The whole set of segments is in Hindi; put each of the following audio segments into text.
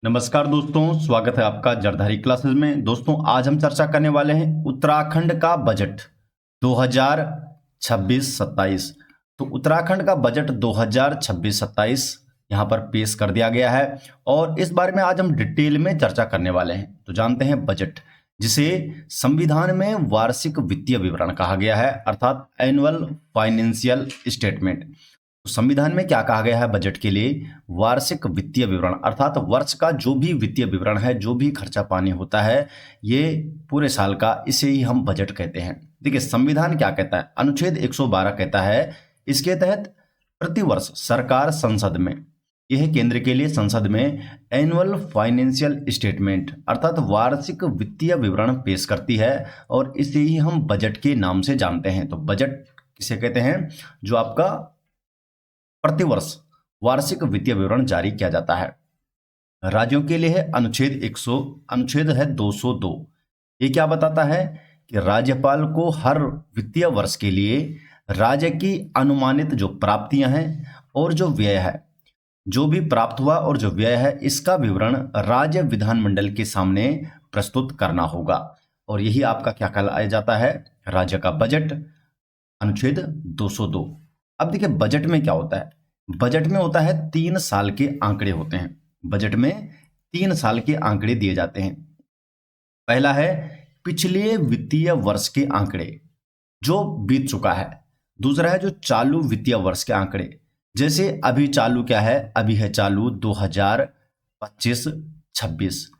नमस्कार दोस्तों, स्वागत है आपका जरधारी क्लासेस में। दोस्तों, आज हम चर्चा करने वाले हैं उत्तराखंड का बजट 2026-27। तो उत्तराखंड का बजट 2026-27 यहाँ पर पेश कर दिया गया है और इस बारे में आज हम डिटेल में चर्चा करने वाले हैं। तो जानते हैं बजट, जिसे संविधान में वार्षिक वित्तीय विवरण कहा गया है, अर्थात एनुअल फाइनेंशियल स्टेटमेंट। तो संविधान में क्या कहा गया है बजट के लिए? वार्षिक वित्तीय विवरण, अर्थात वर्ष का जो भी वित्तीय विवरण है, जो भी खर्चा पानी होता है, ये पूरे साल का, इसे ही हम बजट कहते हैं। देखिए संविधान क्या कहता है, अनुच्छेद 112 कहता है, इसके तहत प्रतिवर्ष सरकार संसद में, यह केंद्र के लिए संसद में एनुअल फाइनेंशियल स्टेटमेंट अर्थात वार्षिक वित्तीय विवरण पेश करती है और इसे ही हम बजट के नाम से जानते हैं। तो बजट किसे कहते हैं? जो आपका प्रतिवर्ष वार्षिक वित्तीय विवरण जारी किया जाता है। राज्यों के लिए है अनुच्छेद है 202। ये क्या बताता है कि राज्यपाल को हर वित्तीय वर्ष के लिए राज्य की अनुमानित जो प्राप्तियां हैं और जो व्यय है, जो भी प्राप्त हुआ और जो व्यय है, इसका विवरण राज्य विधानमंडल के सामने प्रस्तुत करना होगा। और यही आपका क्या कहलाया जाता है? राज्य का बजट, अनुच्छेद 202। अब देखिए बजट में क्या होता है। बजट में होता है 3 साल के आंकड़े होते हैं। बजट में 3 साल के आंकड़े दिए जाते हैं। पहला है पिछले वित्तीय वर्ष के आंकड़े जो बीत चुका है। दूसरा है जो चालू वित्तीय वर्ष के आंकड़े, जैसे अभी चालू क्या है, अभी है चालू 2025-26।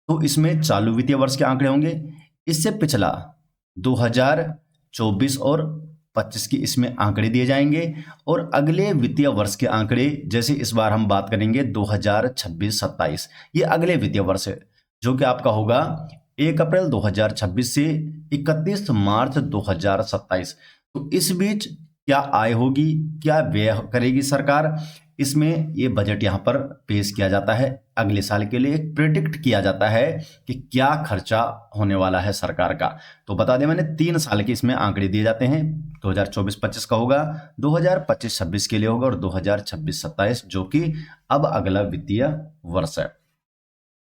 तो इसमें चालू वित्तीय वर्ष के आंकड़े होंगे। इससे पिछला 2024 और 25 की इसमें आंकड़े दिए जाएंगे और अगले वित्तीय वर्ष के आंकड़े, जैसे इस बार हम बात करेंगे 2026-27, ये अगले वित्तीय वर्ष है जो कि आपका होगा 1 अप्रैल 2026 से 31 मार्च 2027। तो इस बीच क्या आय होगी, क्या व्यय करेगी सरकार, इसमें ये बजट यहाँ पर पेश किया जाता है। अगले साल के लिए प्रेडिक्ट किया जाता है कि क्या खर्चा होने वाला है सरकार का। तो बता दें मैंने, 3 साल के इसमें आंकड़े दिए जाते हैं। 2024-25 का होगा, 2025-26 के लिए होगा और 2026-27 जो कि अब अगला वित्तीय वर्ष है।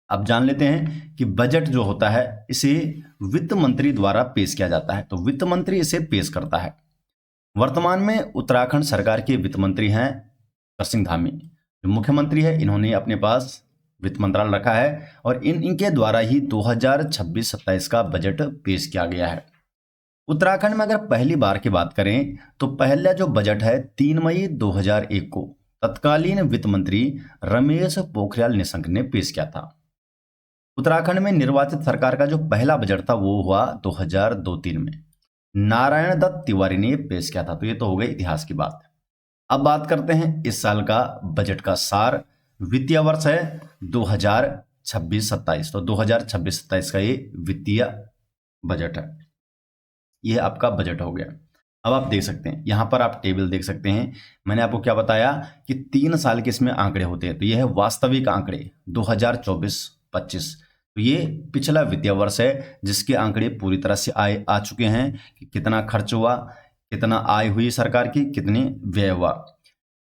अब जान लेते हैं कि बजट जो होता है इसे वित्त मंत्री द्वारा पेश किया जाता है। तो वित्त मंत्री इसे पेश करता है। वर्तमान में उत्तराखंड सरकार के वित्त मंत्री हैं कर सिंह धामी। जो मुख्यमंत्री है, इन्होंने अपने पास वित्त मंत्रालय रखा है और इनके द्वारा ही 2026-27 का बजट पेश किया गया है। उत्तराखंड में अगर पहली बार की बात करें तो पहला जो बजट है 3 मई 2001 को तत्कालीन वित्त मंत्री रमेश पोखरियाल निशंक ने पेश किया था। उत्तराखंड में निर्वाचित सरकार का जो पहला बजट था वो हुआ 2002-03 में, नारायण दत्त तिवारी ने पेश किया था। तो ये तो हो गई इतिहास की बात। अब बात करते हैं इस साल का बजट का सार। वित्तीय वर्ष है 2026-27। तो 2026-27 का ये वित्तीय बजट है। ये आपका बजट हो गया। अब आप देख सकते हैं, यहाँ पर आप टेबल देख सकते हैं। मैंने आपको क्या बताया कि 3 साल के इसमें आंकड़े होते हैं। तो ये है वास्तविक आंकड़े 2024-25। तो ये पिछला वित्तीय वर्ष है जिसके आंकड़े पूरी तरह से आ चुके हैं कि कितना खर्च हुआ, कितना आय हुई सरकार की, कितनी व्यय हुआ।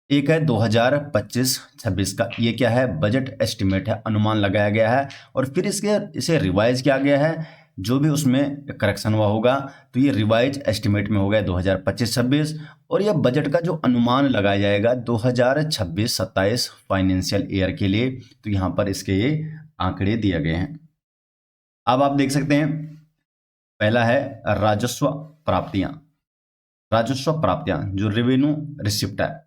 एक है 2025-26 का, ये क्या है? बजट एस्टिमेट है, अनुमान लगाया गया है और फिर इसे रिवाइज किया गया है। जो भी उसमें करेक्शन हुआ होगा तो ये रिवाइज एस्टिमेट में हो गया 2025-26 और यह बजट का जो अनुमान लगाया जाएगा 2026-27 फाइनेंशियल ईयर के लिए। तो यहाँ पर इसके ये आंकड़े दिए गए हैं। अब आप देख सकते हैं, पहला है राजस्व प्राप्तियां। राजस्व प्राप्तियां जो रेवेन्यू रिसिप्ट है,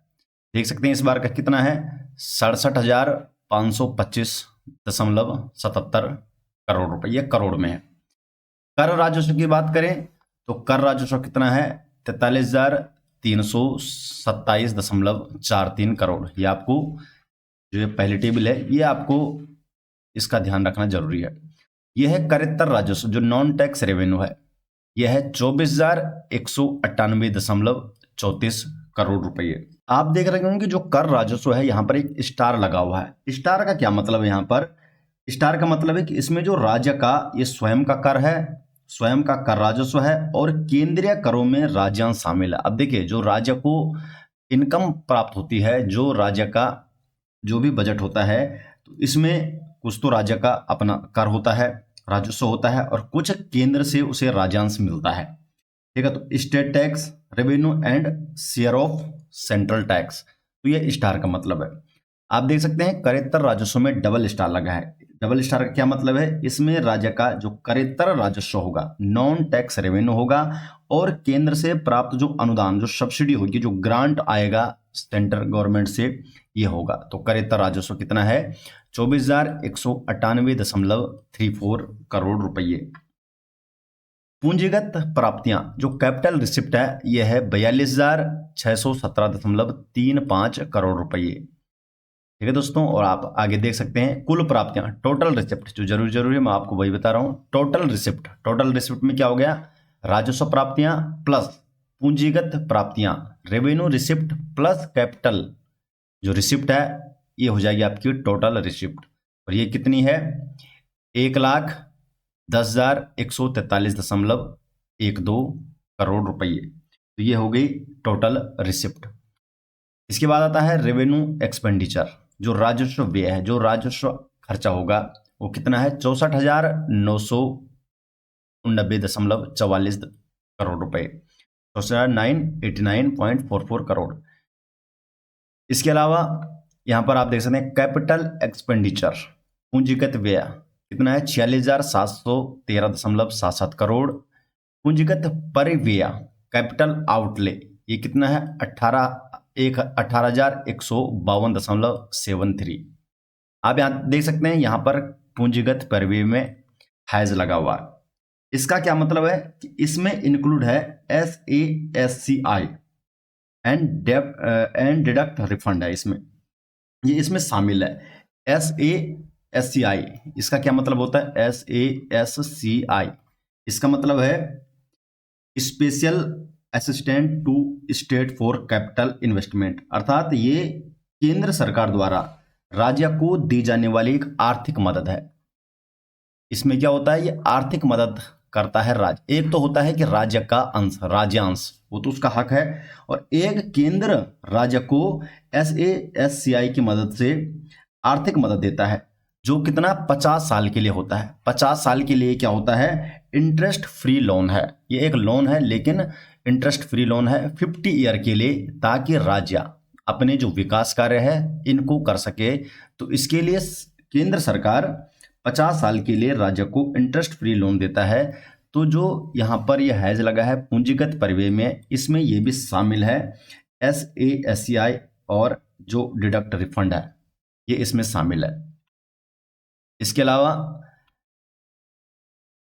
देख सकते हैं इस बार का कितना है? 67,525.77 करोड़ रुपए, ये करोड़ में है। कर राजस्व की बात करें तो कर राजस्व कितना है? 43,327.43 करोड़। ये आपको जो ये पहली टेबल है, ये आपको इसका ध्यान रखना जरूरी है। यह है करेत्तर राजस्व जो नॉन टैक्स रेवेन्यू है, यह है 24,198.34 करोड़ रुपये। आप देख रहे होंगे कि जो कर राजस्व है यहाँ पर एक स्टार लगा हुआ है। स्टार का क्या मतलब है? यहाँ पर स्टार का मतलब है कि इसमें जो राज्य का ये स्वयं का कर है, स्वयं का कर राजस्व है और केंद्रीय करों में राज्यांश शामिल है। अब देखिए, जो राज्य को इनकम प्राप्त होती है, जो राज्य का जो भी बजट होता है, तो इसमें कुछ तो राज्य का अपना कर होता है, राजस्व होता है, और कुछ केंद्र से उसे राज्यांश मिलता है। ठीक है, तो state tax, revenue and share of central tax, तो ये स्टार का मतलब है। आप देख सकते हैं करेत्तर राजस्व में डबल स्टार लगा है। डबल स्टार का क्या मतलब है? इसमें राज्य का जो करेत्तर राजस्व होगा, नॉन टैक्स रेवेन्यू होगा, और केंद्र से प्राप्त जो अनुदान, जो सब्सिडी होगी, जो ग्रांट आएगा सेंट्रल गवर्नमेंट से, ये होगा। तो करेत्तर राजस्व कितना है? 24,198.34 करोड़ रुपये। पूंजीगत प्राप्तियां, जो कैपिटल रिसिप्ट है, यह है 42,617.35 करोड़ रुपये। ठीक है दोस्तों, और आप आगे देख सकते हैं कुल प्राप्तियां, टोटल रिसिप्ट, जो जरूरी है मैं आपको वही बता रहा हूं। टोटल रिसिप्ट में क्या हो गया? राजस्व प्राप्तियां प्लस पूंजीगत प्राप्तियां, रेवेन्यू रिसिप्ट प्लस कैपिटल जो रिसिप्ट है, ये हो जाएगी आपकी टोटल रिसिप्ट। और ये कितनी है? 1,10,143.12 करोड़ रुपये। तो ये हो गई टोटल रिसिप्ट। इसके बाद आता है रेवेन्यू एक्सपेंडिचर, जो राजस्व व्यय है, जो राजस्व खर्चा होगा, वो कितना है? 64,989.44 करोड़ रुपए, 64,989.44 करोड़। इसके अलावा यहां पर आप देख सकते हैं कैपिटल एक्सपेंडिचर, पूंजीगत व्यय कितना है? 46,413.77 करोड़। पूंजीगत परिव्यय, कैपिटल आउटले, ये कितना है? 18,152.73। आप यहाँ देख सकते हैं, यहाँ पर पूंजीगत परिव्यय में हैज लगा हुआ है। इसका क्या मतलब है? कि इसमें इंक्लूड है SASCI एंड डिडक्ट रिफंड है इसमें, ये इसमें शामिल है। SASCI, इसका क्या मतलब होता है? SASCI इसका मतलब है special assistant to state for capital investment, अर्थात ये केंद्र सरकार द्वारा राज्य को दी जाने वाली एक आर्थिक मदद है। इसमें क्या होता है? ये आर्थिक मदद करता है राज्य। एक तो होता है कि राज्य का अंश, राज्यांश, वो तो उसका हक है, और एक केंद्र राज्य को SASCI की मदद से आर्थिक मदद देता है, जो कितना? 50 साल के लिए होता है। 50 साल के लिए क्या होता है? इंटरेस्ट फ्री लोन है। ये एक लोन है, लेकिन इंटरेस्ट फ्री लोन है 50 ईयर के लिए, ताकि राज्य अपने जो विकास कार्य है इनको कर सके। तो इसके लिए केंद्र सरकार 50 साल के लिए राज्य को इंटरेस्ट फ्री लोन देता है। तो जो यहाँ पर यह हैज लगा है पूंजीगत परिव्यय में, इसमें ये भी शामिल है। SASCI और जो डिडक्ट रिफंड है, ये इसमें शामिल है। इसके अलावा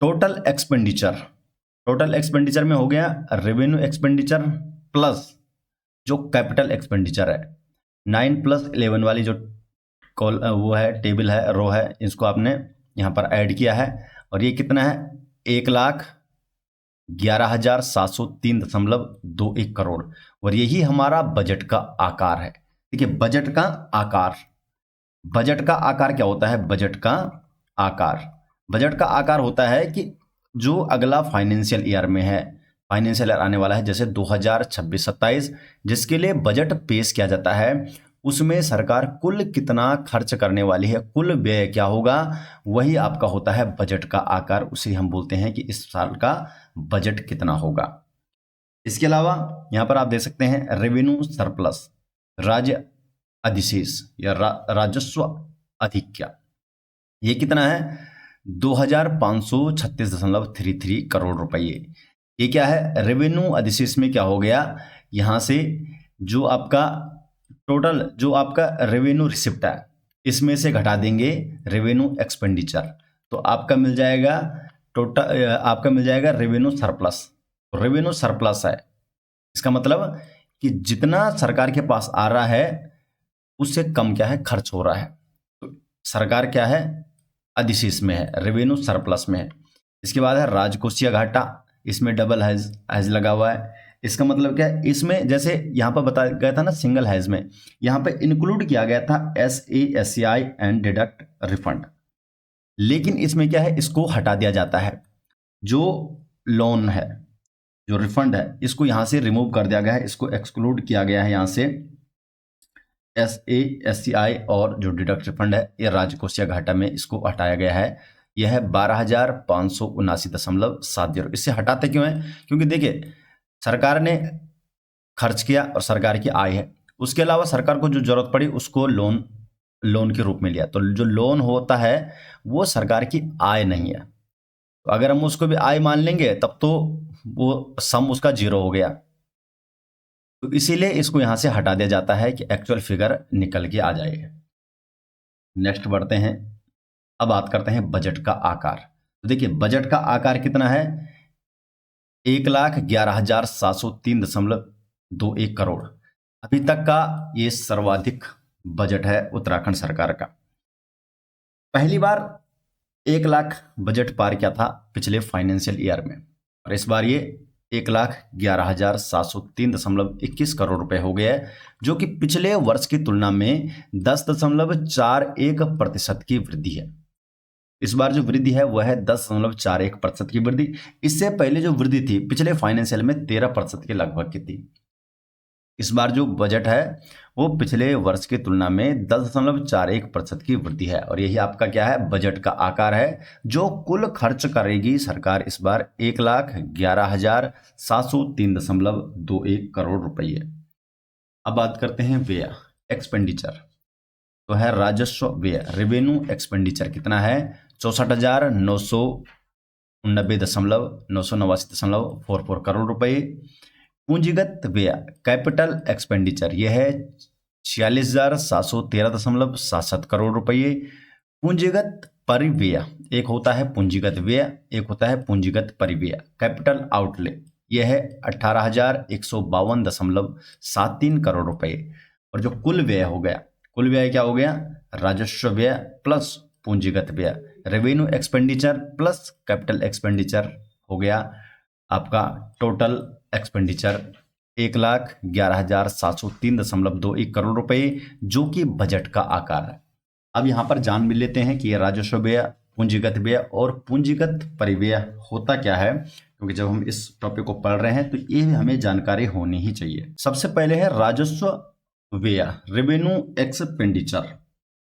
टोटल एक्सपेंडिचर में हो गया रेवेन्यू एक्सपेंडिचर प्लस जो कैपिटल एक्सपेंडिचर है। 9+11 वाली जो वो है, टेबल है, रो है, इसको आपने यहाँ पर ऐड किया है, और ये कितना है? 1,11,703.21 करोड़। और यही हमारा बजट का आकार है। देखिए, बजट का आकार क्या होता है? बजट का आकार होता है कि जो अगला फाइनेंशियल ईयर में है, फाइनेंशियल ईयर आने वाला है, जैसे 2026-27, जिसके लिए बजट पेश किया जाता है, उसमें सरकार कुल कितना खर्च करने वाली है, कुल व्यय क्या होगा, वही आपका होता है बजट का आकार। उसे हम बोलते हैं कि इस साल का बजट कितना होगा। इसके अलावा यहाँ पर आप देख सकते हैं रेवेन्यू सरप्लस, राज्य अधिशेष या राजस्व अधिक्य, ये कितना है? 2,536.33 करोड़ रुपये। ये क्या है? रेवेन्यू अधिशेष में क्या हो गया? यहाँ से जो आपका टोटल, जो आपका रेवेन्यू रिसिप्ट है, इसमें से घटा देंगे रेवेन्यू एक्सपेंडिचर, तो आपका मिल जाएगा टोटल, आपका मिल जाएगा रेवेन्यू सरप्लस। रेवेन्यू सरप्लस है, इसका मतलब कि जितना सरकार के पास आ रहा है उससे कम क्या है? खर्च हो रहा है। तो सरकार क्या है? अधिशेष में है, रेवेन्यू सरप्लस में है। इसके बाद है राजकोषीय घाटा, इसमें डबल हैज लगा हुआ है। इसका मतलब क्या है? इसमें जैसे यहाँ पर बताया गया था ना, सिंगल हैज में यहाँ पे इंक्लूड किया गया था SASCI एंड डिडक्ट रिफंड, लेकिन इसमें क्या है? इसको हटा दिया जाता है। जो लोन है, जो रिफंड है, इसको यहाँ से रिमूव कर दिया गया है, इसको एक्सक्लूड किया गया है यहाँ से। SASCI और जो डिडक्ट फंड है ये राजकोषीय घाटा में इसको हटाया गया है। यह है 12,579.70। इससे हटाते क्यों है? क्योंकि देखिए सरकार ने खर्च किया और सरकार की आय है, उसके अलावा सरकार को जो जरूरत पड़ी उसको लोन के रूप में लिया। तो जो लोन होता है वो सरकार की आय नहीं है, तो अगर हम उसको भी आय मान लेंगे तब तो वो सम उसका जीरो हो गया। तो इसीलिए इसको यहां से हटा दिया जाता है कि एक्चुअल फिगर निकल के आ जाए। नेक्स्ट बढ़ते हैं, अब बात करते हैं बजट का आकार। तो देखिए बजट का आकार कितना है? 1,11,703.21 करोड़। अभी तक का ये सर्वाधिक बजट है उत्तराखंड सरकार का। पहली बार 1 लाख बजट पार किया था पिछले फाइनेंशियल ईयर में, और इस बार ये 1,11,703.21 करोड़ रुपए हो गया है, जो कि पिछले वर्ष की तुलना में 10.41% की वृद्धि है। इस बार जो वृद्धि है वह है 10.41% की वृद्धि। इससे पहले जो वृद्धि थी पिछले फाइनेंशियल में 13% के लगभग की थी। इस बार जो बजट है वो पिछले वर्ष की तुलना में 10.41% की वृद्धि है, और यही आपका क्या है? बजट का आकार है जो कुल खर्च करेगी सरकार इस बार 1,11,703.21 करोड़ रुपये। अब बात करते हैं व्यय एक्सपेंडिचर। तो है राजस्व व्यय, रेवेन्यू एक्सपेंडिचर कितना है? 64,989.989.44 करोड़ रुपए। पूंजीगत व्यय कैपिटल एक्सपेंडिचर यह है 46,713.67 करोड़ रुपये। पूंजीगत परिव्यय, एक होता है पूंजीगत व्यय, एक होता है पूंजीगत परिव्यय। कैपिटल आउटले यह है 18,152.73 करोड़ रुपए। और जो कुल व्यय हो गया, कुल व्यय क्या हो गया? राजस्व व्यय प्लस पूंजीगत व्यय, revenue expenditure plus capital expenditure हो गया आपका टोटल एक्सपेंडिचर 1,11,703.21 करोड़ रुपए, जो कि बजट का आकार है। अब यहां पर जान भी लेते हैं कि ये राजस्व व्यय, पूंजीगत व्यय और पूंजीगत परिव्यय होता क्या है, क्योंकि जब हम इस टॉपिक को पढ़ रहे हैं तो ये हमें जानकारी होनी ही चाहिए। सबसे पहले है राजस्व व्यय, रेवेन्यू एक्सपेंडिचर।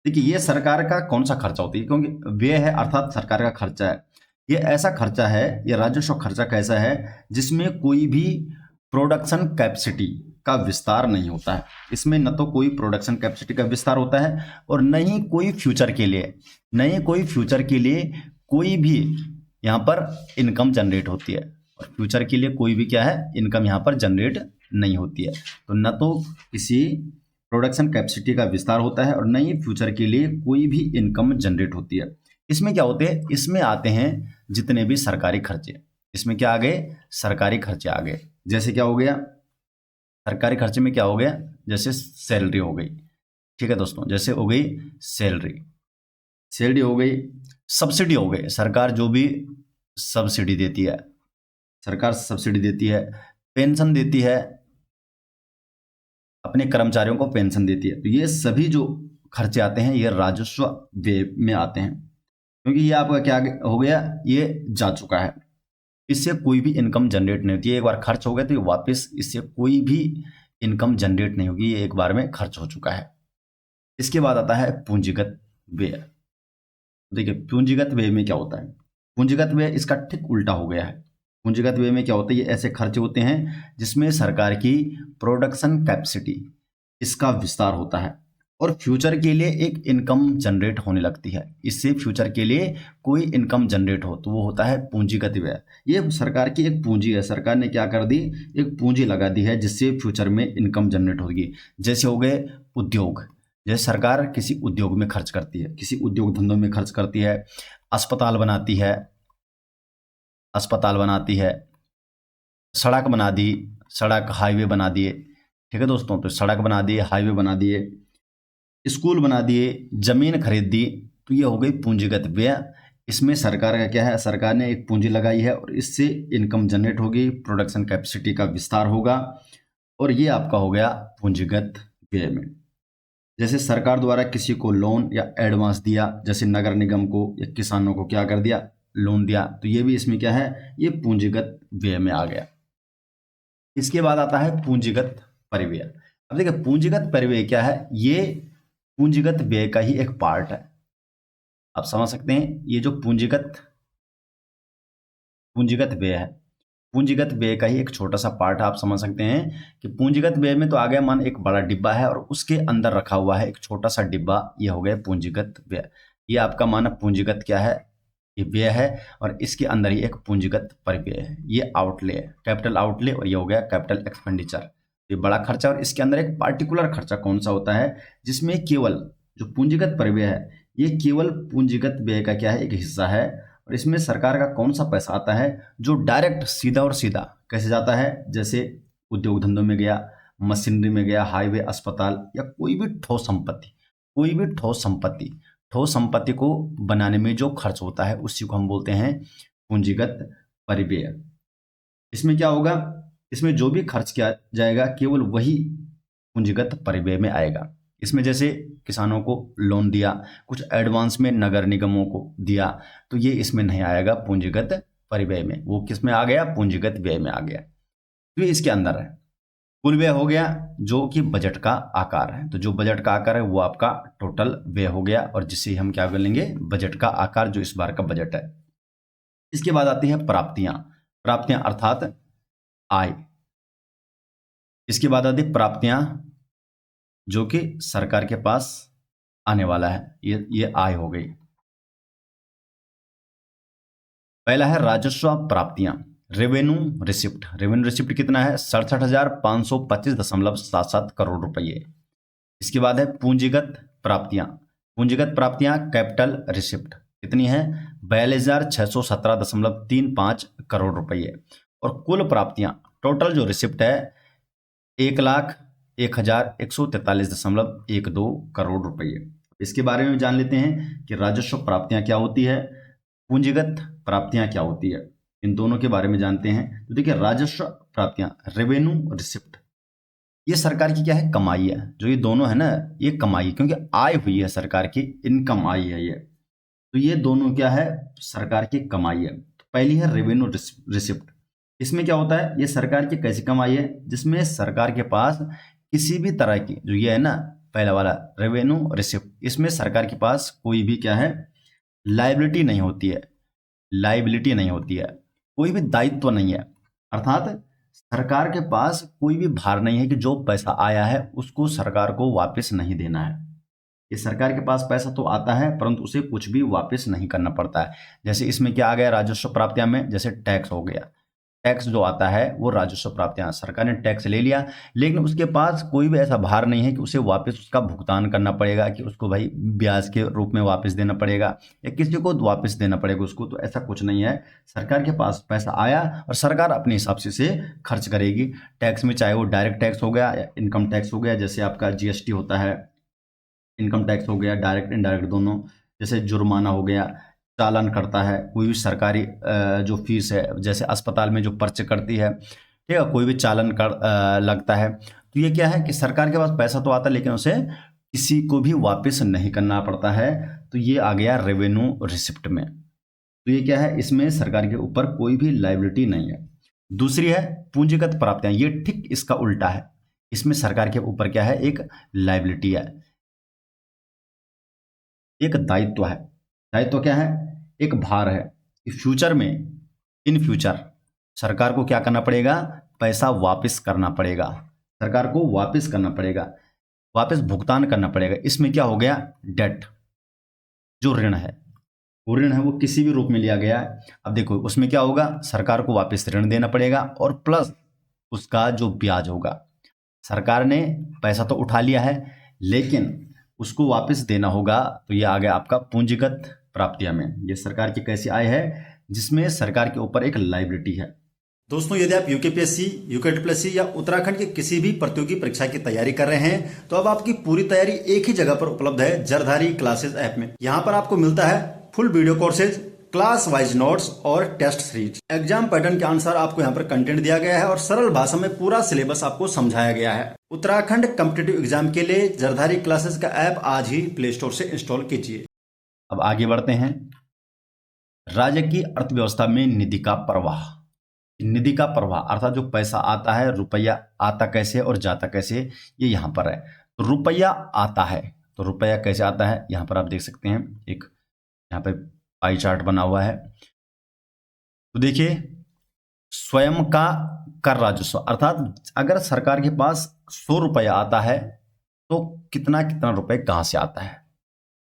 देखिए ये सरकार का कौन सा खर्चा होता है, क्योंकि व्यय है अर्थात सरकार का खर्चा है। ये ऐसा खर्चा है, ये राजस्व खर्चा कैसा है जिसमें कोई भी प्रोडक्शन कैपेसिटी का विस्तार नहीं होता है। इसमें न तो कोई प्रोडक्शन कैपेसिटी का विस्तार होता है और न ही कोई फ्यूचर के लिए कोई भी यहाँ पर इनकम जनरेट होती है। और फ्यूचर के लिए कोई भी क्या है? इनकम यहाँ पर जनरेट नहीं होती है। तो न तो किसी प्रोडक्शन कैपेसिटी का विस्तार होता है और न ही फ्यूचर के लिए कोई भी इनकम जनरेट होती है। इसमें क्या होते हैं? इसमें आते हैं जितने भी सरकारी खर्चे। इसमें क्या आ गए? सरकारी खर्चे आ गए। जैसे क्या हो गया? सरकारी खर्चे में क्या हो गया? जैसे सैलरी हो गई, ठीक है दोस्तों, जैसे हो गई सैलरी हो गई, सब्सिडी हो गई। सरकार जो भी सब्सिडी देती है, सरकार सब्सिडी देती है, पेंशन देती है, अपने कर्मचारियों को पेंशन देती है। तो ये सभी जो खर्चे आते हैं ये राजस्व व्यय में आते हैं, क्योंकि ये आपका क्या हो गया? ये जा चुका है, इससे कोई भी इनकम जनरेट नहीं होती है। एक बार खर्च हो गया तो वापस इससे कोई भी इनकम जनरेट नहीं होगी, ये एक बार में खर्च हो चुका है। इसके बाद आता है पूंजीगत व्यय। देखिए पूंजीगत व्यय में क्या होता है? पूंजीगत व्यय इसका ठीक उल्टा हो गया है। पूंजीगत व्यय में क्या होता है? ये ऐसे खर्चे होते हैं जिसमें सरकार की प्रोडक्शन कैपेसिटी इसका विस्तार होता है और फ्यूचर के लिए एक इनकम जनरेट होने लगती है। इससे फ्यूचर के लिए कोई इनकम जनरेट हो तो वो होता है पूंजीगत व्यय। ये सरकार की एक पूंजी है, सरकार ने क्या कर दी? एक पूंजी लगा दी है जिससे फ्यूचर में इनकम जनरेट होगी। जैसे हो गए उद्योग, जैसे सरकार किसी उद्योग में खर्च करती है, किसी उद्योग धंधों में खर्च करती है, अस्पताल बनाती है, सड़क बना दी, सड़क हाईवे बना दिए, ठीक है दोस्तों, तो सड़क बना दिए, हाईवे बना दिए, स्कूल बना दिए, जमीन खरीद दी, तो ये हो गई पूंजीगत व्यय। इसमें सरकार का क्या है? सरकार ने एक पूंजी लगाई है और इससे इनकम जनरेट होगी, प्रोडक्शन कैपेसिटी का विस्तार होगा, और ये आपका हो गया पूंजीगत व्यय में। जैसे सरकार द्वारा किसी को लोन या एडवांस दिया, जैसे नगर निगम को या किसानों को क्या कर दिया? लोन दिया, तो ये भी इसमें क्या है? ये पूंजीगत व्यय में आ गया। इसके बाद आता है पूंजीगत परिव्यय। अब देखिए पूंजीगत परिव्यय क्या है, ये पूंजीगत व्यय का ही एक पार्ट है। आप समझ सकते हैं ये जो पूंजीगत व्यय है, पूंजीगत व्यय का ही एक छोटा सा पार्ट है। आप समझ सकते हैं कि पूंजीगत व्यय में तो आ गया मान एक बड़ा डिब्बा है और उसके अंदर रखा हुआ है एक छोटा सा डिब्बा, ये हो गया पूंजीगत व्यय। ये आपका माना पूंजीगत क्या है, ये व्यय है और इसके अंदर ही एक पूंजीगत परिव्यय है, ये आउटले है, कैपिटल आउटले, और ये हो गया कैपिटल एक्सपेंडिचर। ये बड़ा खर्चा और इसके अंदर एक पार्टिकुलर खर्चा कौन सा होता है जिसमें केवल जो पूंजीगत परिव्यय है ये केवल पूंजीगत व्यय का क्या है, एक हिस्सा है। और इसमें सरकार का कौन सा पैसा आता है जो डायरेक्ट सीधा और सीधा कैसे जाता है, जैसे उद्योग धंधों में गया, मशीनरी में गया, हाईवे, अस्पताल, या कोई भी ठोस संपत्ति, कोई भी ठोस संपत्ति को बनाने में जो खर्च होता है उसी को हम बोलते हैं पूंजीगत परिव्यय। इसमें क्या होगा, इसमें जो भी खर्च किया जाएगा केवल वही पूंजीगत परिव्यय में आएगा। इसमें जैसे किसानों को लोन दिया, कुछ एडवांस में नगर निगमों को दिया, तो ये इसमें नहीं आएगा पूंजीगत परिव्यय में, वो किस में आ गया, पूंजीगत व्यय में आ गया। तो ये इसके अंदर है। कुल व्यय हो गया जो कि बजट का आकार है, तो जो बजट का आकार है वो आपका टोटल व्यय हो गया, और जिसे हम क्या कर लेंगे, बजट का आकार, जो इस बार का बजट है। इसके बाद आती है प्राप्तियां अर्थात आय। इसके बाद आती प्राप्तियां जो कि सरकार के पास आने वाला है, ये आय हो गई। पहला है राजस्व प्राप्तियां, रेवेन्यू रिसिप्ट कितना है, 67,525.77 करोड़ रुपये। इसके बाद है पूंजीगत प्राप्तियां कैपिटल रिसिप्ट कितनी है, 42,617.35 करोड़ रुपये। और कुल प्राप्तियां टोटल जो रिसिप्ट है 1,01,143.12 करोड़ रुपये। इसके बारे में जान लेते हैं कि राजस्व प्राप्तियां क्या होती है, पूंजीगत प्राप्तियां क्या होती है, इन दोनों के बारे में जानते हैं। तो देखिए राजस्व प्राप्तियां, रेवेन्यू रिसिप्ट, ये सरकार की क्या है, कमाई है। जो ये दोनों है ना, ये कमाई, क्योंकि आय हुई है सरकार की, इनकम आई है ये, तो ये दोनों क्या है, सरकार की कमाई है। तो पहली है रेवेन्यू रिसिप्ट। इसमें क्या होता है, ये सरकार की कैसी कमाई है, जिसमें सरकार के पास किसी भी तरह की, जो ये है ना पहला वाला रेवेन्यू रिसिप्ट, इसमें सरकार के पास कोई भी क्या है, लायबिलिटी नहीं होती है, कोई भी दायित्व नहीं है। अर्थात सरकार के पास कोई भी भार नहीं है कि जो पैसा आया है उसको सरकार को वापस नहीं देना है। ये सरकार के पास पैसा तो आता है परंतु उसे कुछ भी वापस नहीं करना पड़ता है। जैसे इसमें क्या आ गया राजस्व प्राप्तियां में, जैसे टैक्स हो गया, टैक्स जो आता है वो राजस्व प्राप्तियां, सरकार ने टैक्स ले लिया लेकिन उसके पास कोई भी ऐसा भार नहीं है कि उसे वापस उसका भुगतान करना पड़ेगा, कि उसको भाई ब्याज के रूप में वापस देना पड़ेगा या किसी को वापस देना पड़ेगा उसको, तो ऐसा कुछ नहीं है। सरकार के पास पैसा आया और सरकार अपने हिसाब से इसे खर्च करेगी। टैक्स में चाहे वो डायरेक्ट टैक्स हो गया या इनकम टैक्स हो गया, जैसे आपका जीएसटी होता है, इनकम टैक्स हो गया, डायरेक्ट इनडायरेक्ट दोनों, जैसे जुर्माना हो गया, चालान करता है, कोई भी सरकारी जो फीस है, जैसे अस्पताल में जो पर्चे करती है, ठीक है, कोई भी चालान लगता है। तो ये क्या है कि सरकार के पास पैसा तो आता है लेकिन उसे किसी को भी वापस नहीं करना पड़ता है। तो ये आ गया रेवेन्यू रिसिप्ट में। तो ये क्या है, इसमें सरकार के ऊपर कोई भी लायबिलिटी नहीं है। दूसरी है पूंजीगत प्राप्तियां, ये ठीक इसका उल्टा है, इसमें सरकार के ऊपर क्या है, एक लायबिलिटी है, एक दायित्व है। दायित्व क्या है, एक भार है। फ्यूचर में, इन फ्यूचर सरकार को क्या करना पड़ेगा, पैसा वापस करना पड़ेगा, सरकार को वापस करना पड़ेगा, वापस भुगतान करना पड़ेगा। इसमें क्या हो गया, डेट, जो ऋण है, वो ऋण है वो किसी भी रूप में लिया गया है। अब देखो उसमें क्या होगा, सरकार को वापस ऋण देना पड़ेगा और प्लस उसका जो ब्याज होगा। सरकार ने पैसा तो उठा लिया है लेकिन उसको वापस देना होगा, तो ये आ गया आपका पूंजीगत प्राप्तियां में। ये सरकार की कैसी आय है जिसमें सरकार के ऊपर एक लायबिलिटी है। दोस्तों यदि आप यूकेपीएससी, यूकेटीपीएससी या उत्तराखंड की किसी भी प्रतियोगी परीक्षा की तैयारी कर रहे हैं तो अब आपकी पूरी तैयारी एक ही जगह पर उपलब्ध है, जरधारी क्लासेस ऐप में। यहाँ पर आपको मिलता है full video courses, class wise notes और टेस्ट सीरीज। एग्जाम पैटर्न के अनुसार आपको यहाँ पर कंटेंट दिया गया है और सरल भाषा में पूरा सिलेबस आपको समझाया गया है। उत्तराखंड कॉम्पिटिटिव एग्जाम के लिए जरधारी क्लासेस का ऐप आज ही प्ले स्टोर से इंस्टॉल कीजिए। अब आगे बढ़ते हैं। राज्य की अर्थव्यवस्था में निधि का प्रवाह। निधि का प्रवाह अर्थात जो पैसा आता है, रुपया आता कैसे और जाता कैसे, ये यहाँ पर है। तो रुपया आता है, तो रुपया कैसे आता है यहाँ पर आप देख सकते हैं, एक यहाँ पे पाई चार्ट बना हुआ है। तो देखिए, स्वयं का कर राजस्व अर्थात अगर सरकार के पास 100 रुपया आता है तो कितना कितना रुपए कहाँ से आता है,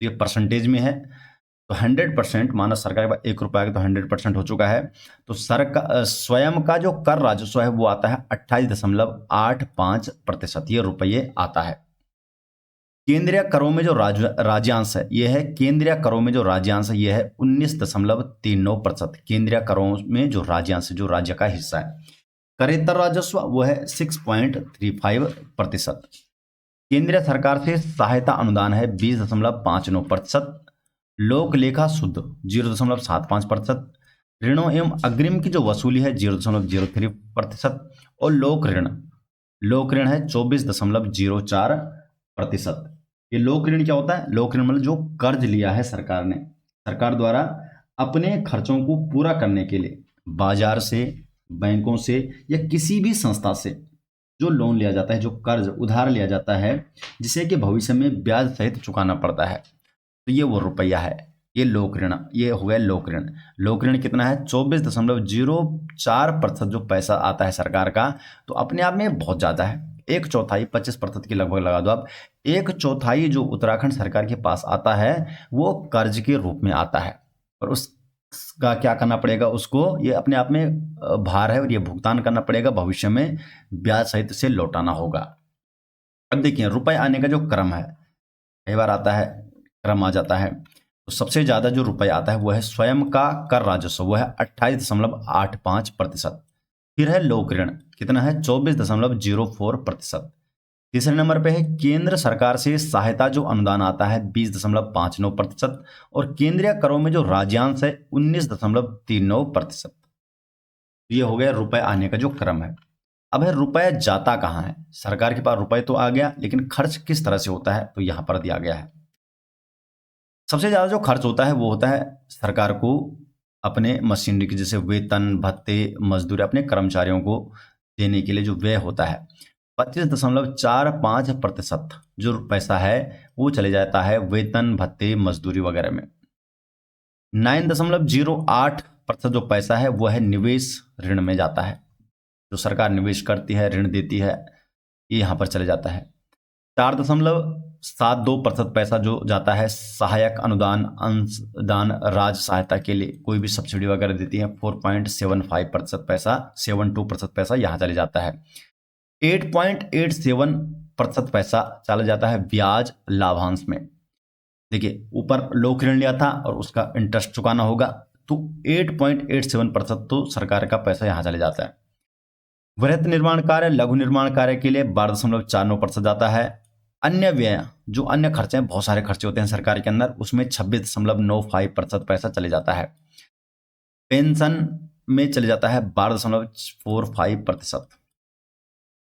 ये परसेंटेज में है। तो 100% माना सरकार के पास 1 रुपया तो 100% हो चुका है। तो सरकार स्वयं का जो कर राजस्व है वो आता है 28.85%, ये रुपये आता है। केंद्रीय करों में जो राज्यांश है ये है, केंद्रीय करों में जो राज्यांश है ये है 19.39%। केंद्रीय करों में जो राज्यांश, जो राज्य का हिस्सा है। करेतर राजस्व वो है 6.35%। केंद्रीय सरकार से सहायता अनुदान है 20.59%। लोक लेखा शुद्ध 0.75%। ऋणों एवं अग्रिम की जो वसूली है 0.03%। और लोक ऋण है 24.04%। ये लोक ऋण क्या होता है? लोक ऋण मतलब जो कर्ज लिया है सरकार ने, सरकार द्वारा अपने खर्चों को पूरा करने के लिए बाजार से, बैंकों से या किसी भी संस्था से जो लोन लिया जाता है, जो कर्ज उधार लिया जाता है, जिसे कि भविष्य में ब्याज सहित चुकाना पड़ता है, तो ये वो रुपया है, ये लोक ऋण, ये हो गया लोक ऋण। लोक ऋण कितना है? 24.04% जो पैसा आता है सरकार का, तो अपने आप में बहुत ज़्यादा है। 1/4 25% के लगभग लगा दो आप, 1/4 जो उत्तराखंड सरकार के पास आता है वो कर्ज के रूप में आता है, और उसका क्या करना पड़ेगा, उसको ये अपने आप में भार है और ये भुगतान करना पड़ेगा, भविष्य में ब्याज सहित से लौटाना होगा। अब देखिए रुपए आने का जो क्रम है, कई बार आता है क्रम आ जाता है, तो सबसे ज़्यादा जो रुपया आता है वो है स्वयं का कर राजस्व, वो है 28.85%। फिर है लोक ऋण, कितना है? 24.04%। तीसरे नंबर पे है केंद्र सरकार से सहायता जो अनुदान आता है 20.59%। और केंद्रीय करों में जो राज्यांश है 19.39%। ये हो गया रुपए आने का जो क्रम है। अब है रुपया जाता कहाँ है? सरकार के पास रुपए तो आ गया, लेकिन खर्च किस तरह से होता है, तो यहां पर दिया गया है। सबसे ज़्यादा जो खर्च होता है वो होता है सरकार को अपने मशीनरी की, जैसे वेतन, भत्ते, मजदूरी अपने कर्मचारियों को देने के लिए जो व्यय होता है 25.45% जो पैसा है वो चले जाता है वेतन, भत्ते, मजदूरी वगैरह में। 9.08% जो पैसा है वो है निवेश ऋण में जाता है, जो सरकार निवेश करती है, ऋण देती है, ये यहाँ पर चले जाता है। 4.72% पैसा जो जाता है सहायक अनुदान, अंशदान, राज्य सहायता के लिए, कोई भी सब्सिडी वगैरह देती है। 4.75% पैसा, 72% पैसा यहाँ चले जाता है। 8.87% पैसा चला जाता है ब्याज लाभांश में। देखिए ऊपर लोक ऋण लिया था और उसका इंटरेस्ट चुकाना होगा, तो 8.87% तो सरकार का पैसा यहाँ चले जाता है। वृहत निर्माण कार्य, लघु निर्माण कार्य के लिए 12.49% जाता है। अन्य व्यय, जो अन्य खर्चे हैं, बहुत सारे खर्चे होते हैं सरकार के अंदर, उसमें 26.95% पैसा चले जाता है। पेंशन में चले जाता है 12.45%।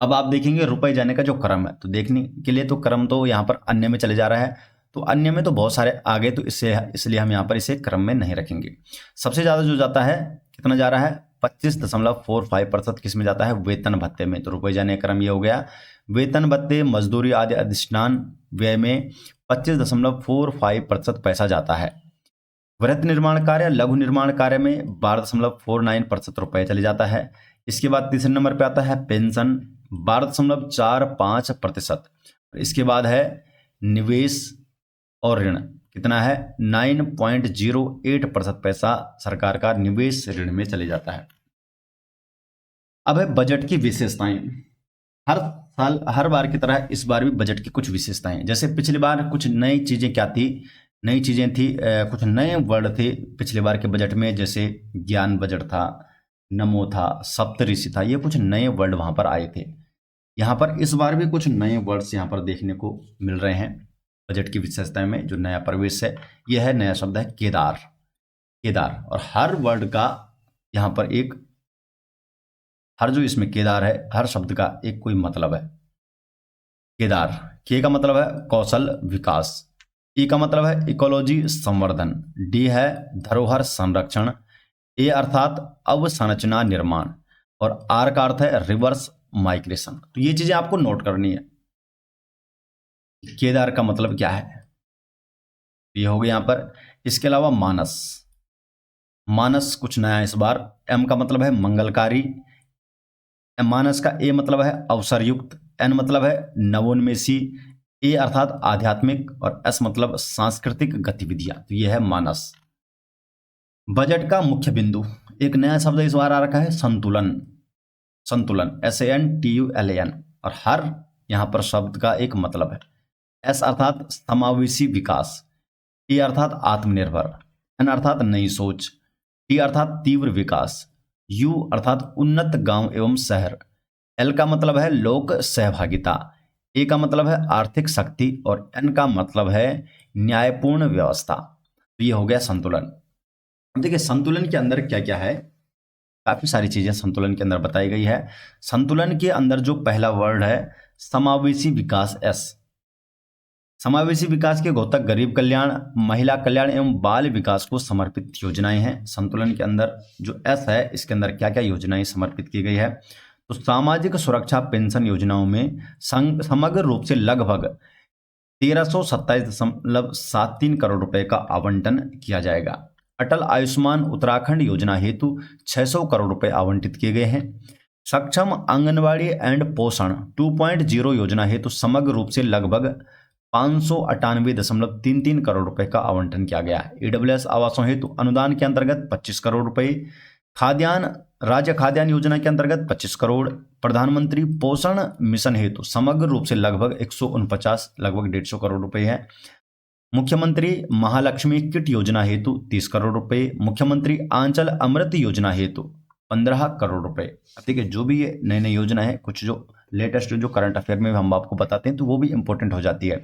अब आप देखेंगे रुपए जाने का जो क्रम है, तो देखने के लिए तो क्रम तो यहाँ पर अन्य में चले जा रहा है, तो अन्य में तो बहुत सारे आगे, तो इसलिए हम यहाँ पर इसे क्रम में नहीं रखेंगे। सबसे ज़्यादा जो जाता है, कितना जा रहा है? 25.45% किस में जाता है? वेतन भत्ते में। तो रुपए जाने का क्रम ये हो गया। वेतन भत्ते, मजदूरी आदि अधिष्ठान व्यय में 25.45% पैसा जाता है। वृहत निर्माण कार्य, लघु निर्माण कार्य में 12.49% रुपये चले जाता है। इसके बाद तीसरे नंबर पे आता है पेंशन, 12.45%। इसके बाद है निवेश और ऋण, कितना है? 9.08% पैसा सरकार का निवेश ऋण में चले जाता है। अब है बजट की विशेषताएं। हर साल, हर बार की तरह इस बार भी बजट की कुछ विशेषताएं, जैसे पिछली बार कुछ नई चीजें क्या थी, नई चीजें थी, कुछ नए वर्ड थे पिछले बार के बजट में, जैसे ज्ञान बजट था, नमो था, सप्तऋषि था, ये कुछ नए वर्ड वहां पर आए थे। यहाँ पर इस बार भी कुछ नए वर्ड्स यहाँ पर देखने को मिल रहे हैं। बजट की विशेषताएं में जो नया प्रवेश है, यह है नया शब्द है केदार। केदार, और हर वर्ड का यहाँ पर एक, हर जो इसमें केदार है, हर शब्द का एक कोई मतलब है। केदार, के का मतलब है कौशल विकास, ई का मतलब है इकोलॉजी संवर्धन, डी है धरोहर संरक्षण, ए अर्थात अवसंरचना निर्माण, और आर का अर्थ है रिवर्स माइग्रेशन। तो ये चीजें आपको नोट करनी है। केदार का मतलब क्या है, ये हो गया यहाँ पर। इसके अलावा मानस, मानस कुछ नया इस बार। एम का मतलब है मंगलकारी, मानस का ए मतलब है अवसरयुक्त, एन मतलब है नवोन्मेषी, ए अर्थात आध्यात्मिक और एस मतलब सांस्कृतिक गतिविधियां। तो ये है मानस। बजट का मुख्य बिंदु, एक नया शब्द इस बार आ रखा है संतुलन। संतुलन SANTULAN, और हर यहां पर शब्द का एक मतलब है। एस अर्थात समावेशी विकास, ए अर्थात आत्मनिर्भर, एन अर्थात नई सोच, टी अर्थात तीव्र विकास, यू अर्थात उन्नत गांव एवं शहर, एल का मतलब है लोक सहभागिता, ए का मतलब है आर्थिक शक्ति और एन का मतलब है न्यायपूर्ण व्यवस्था। तो ये हो गया संतुलन। अब देखिए संतुलन के अंदर क्या क्या है, काफी सारी चीजें संतुलन के अंदर बताई गई है। संतुलन के अंदर जो पहला वर्ड है समावेशी विकास, एस। समावेशी विकास के घोतक गरीब कल्याण, महिला कल्याण एवं बाल विकास को समर्पित योजनाएं हैं। संतुलन के अंदर जो एस है इसके अंदर क्या क्या योजनाएं समर्पित की गई है, तो सामाजिक सुरक्षा पेंशन योजनाओं में समग्र रूप से लगभग 1327.73 करोड़ रुपए का आवंटन किया जाएगा। अटल आयुष्मान उत्तराखंड योजना हेतु 600 करोड़ रुपए आवंटित किए गए हैं। सक्षम आंगनवाड़ी एंड पोषण 2.0 योजना हेतु समग्र रूप से लगभग 598.33 करोड़ रुपए का आवंटन किया गया है। EWS आवासों हेतु अनुदान के अंतर्गत 25 करोड़ रुपए, खाद्यान्न राज्य खाद्यान्न योजना के अंतर्गत 25 करोड़, प्रधानमंत्री पोषण मिशन हेतु समग्र रूप से लगभग 149 लगभग 150 करोड़ रुपए है। मुख्यमंत्री महालक्ष्मी किट योजना हेतु 30 करोड़ रुपए, मुख्यमंत्री आंचल अमृत योजना हेतु 15 करोड़ रुपए। ठीक है, जो भी ये नई नई योजना है, कुछ जो लेटेस्ट जो करंट अफेयर में हम आपको बताते हैं तो वो भी इंपॉर्टेंट हो जाती है।